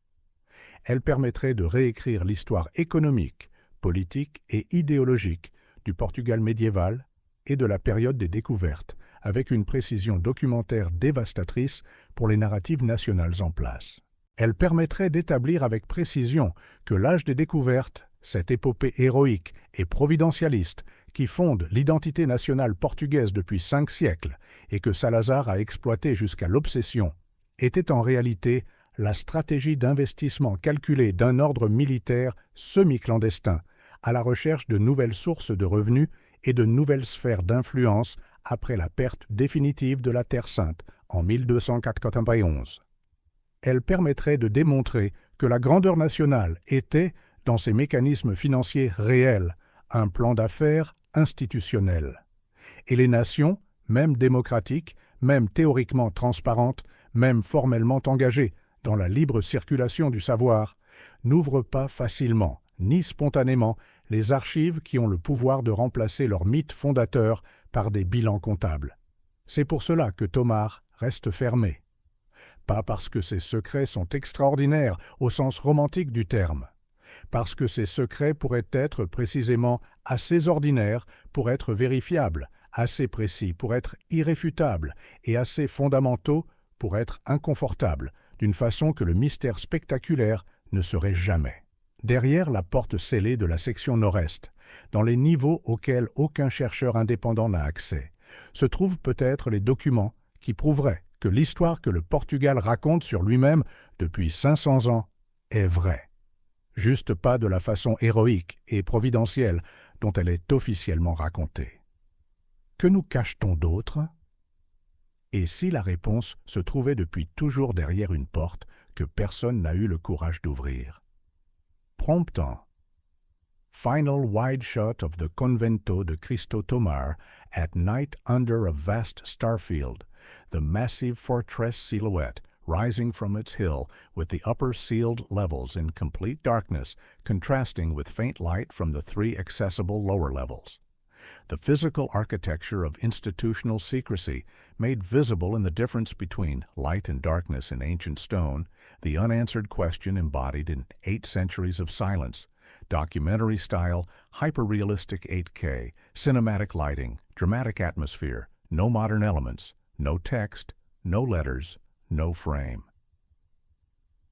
Elle permettrait de réécrire l'histoire économique, politique et idéologique du Portugal médiéval et de la période des découvertes, avec une précision documentaire dévastatrice pour les narratives nationales en place. Elle permettrait d'établir avec précision que l'âge des découvertes, cette épopée héroïque et providentialiste qui fonde l'identité nationale portugaise depuis 5 siècles et que Salazar a exploité jusqu'à l'obsession, était en réalité la stratégie d'investissement calculée d'un ordre militaire semi-clandestin à la recherche de nouvelles sources de revenus et de nouvelles sphères d'influence après la perte définitive de la Terre Sainte en 1291. Elle permettrait de démontrer que la grandeur nationale était, dans ses mécanismes financiers réels, un plan d'affaires institutionnel. Et les nations, même démocratiques, même théoriquement transparentes, même formellement engagées dans la libre circulation du savoir, n'ouvrent pas facilement, ni spontanément, les archives qui ont le pouvoir de remplacer leur mythe fondateur par des bilans comptables. C'est pour cela que Tomar reste fermé. Pas parce que ses secrets sont extraordinaires au sens romantique du terme, parce que ces secrets pourraient être précisément assez ordinaires pour être vérifiables, assez précis pour être irréfutables et assez fondamentaux pour être inconfortables, d'une façon que le mystère spectaculaire ne serait jamais. Derrière la porte scellée de la section nord-est, dans les niveaux auxquels aucun chercheur indépendant n'a accès, se trouvent peut-être les documents qui prouveraient que l'histoire que le Portugal raconte sur lui-même depuis 500 ans est vraie. Juste pas de la façon héroïque et providentielle dont elle est officiellement racontée. Que nous cache-t-on d'autre? Et si la réponse se trouvait depuis toujours derrière une porte que personne n'a eu le courage d'ouvrir? Promptant. Final wide shot of the convento de Cristo Tomar at night under a vast starfield, the massive fortress silhouette rising from its hill with the upper sealed levels in complete darkness, contrasting with faint light from the 3 accessible lower levels. The physical architecture of institutional secrecy made visible in the difference between light and darkness in ancient stone, the unanswered question embodied in 8 centuries of silence, documentary-style, hyper-realistic 8K, cinematic lighting, dramatic atmosphere, no modern elements, no text, no letters, no frame.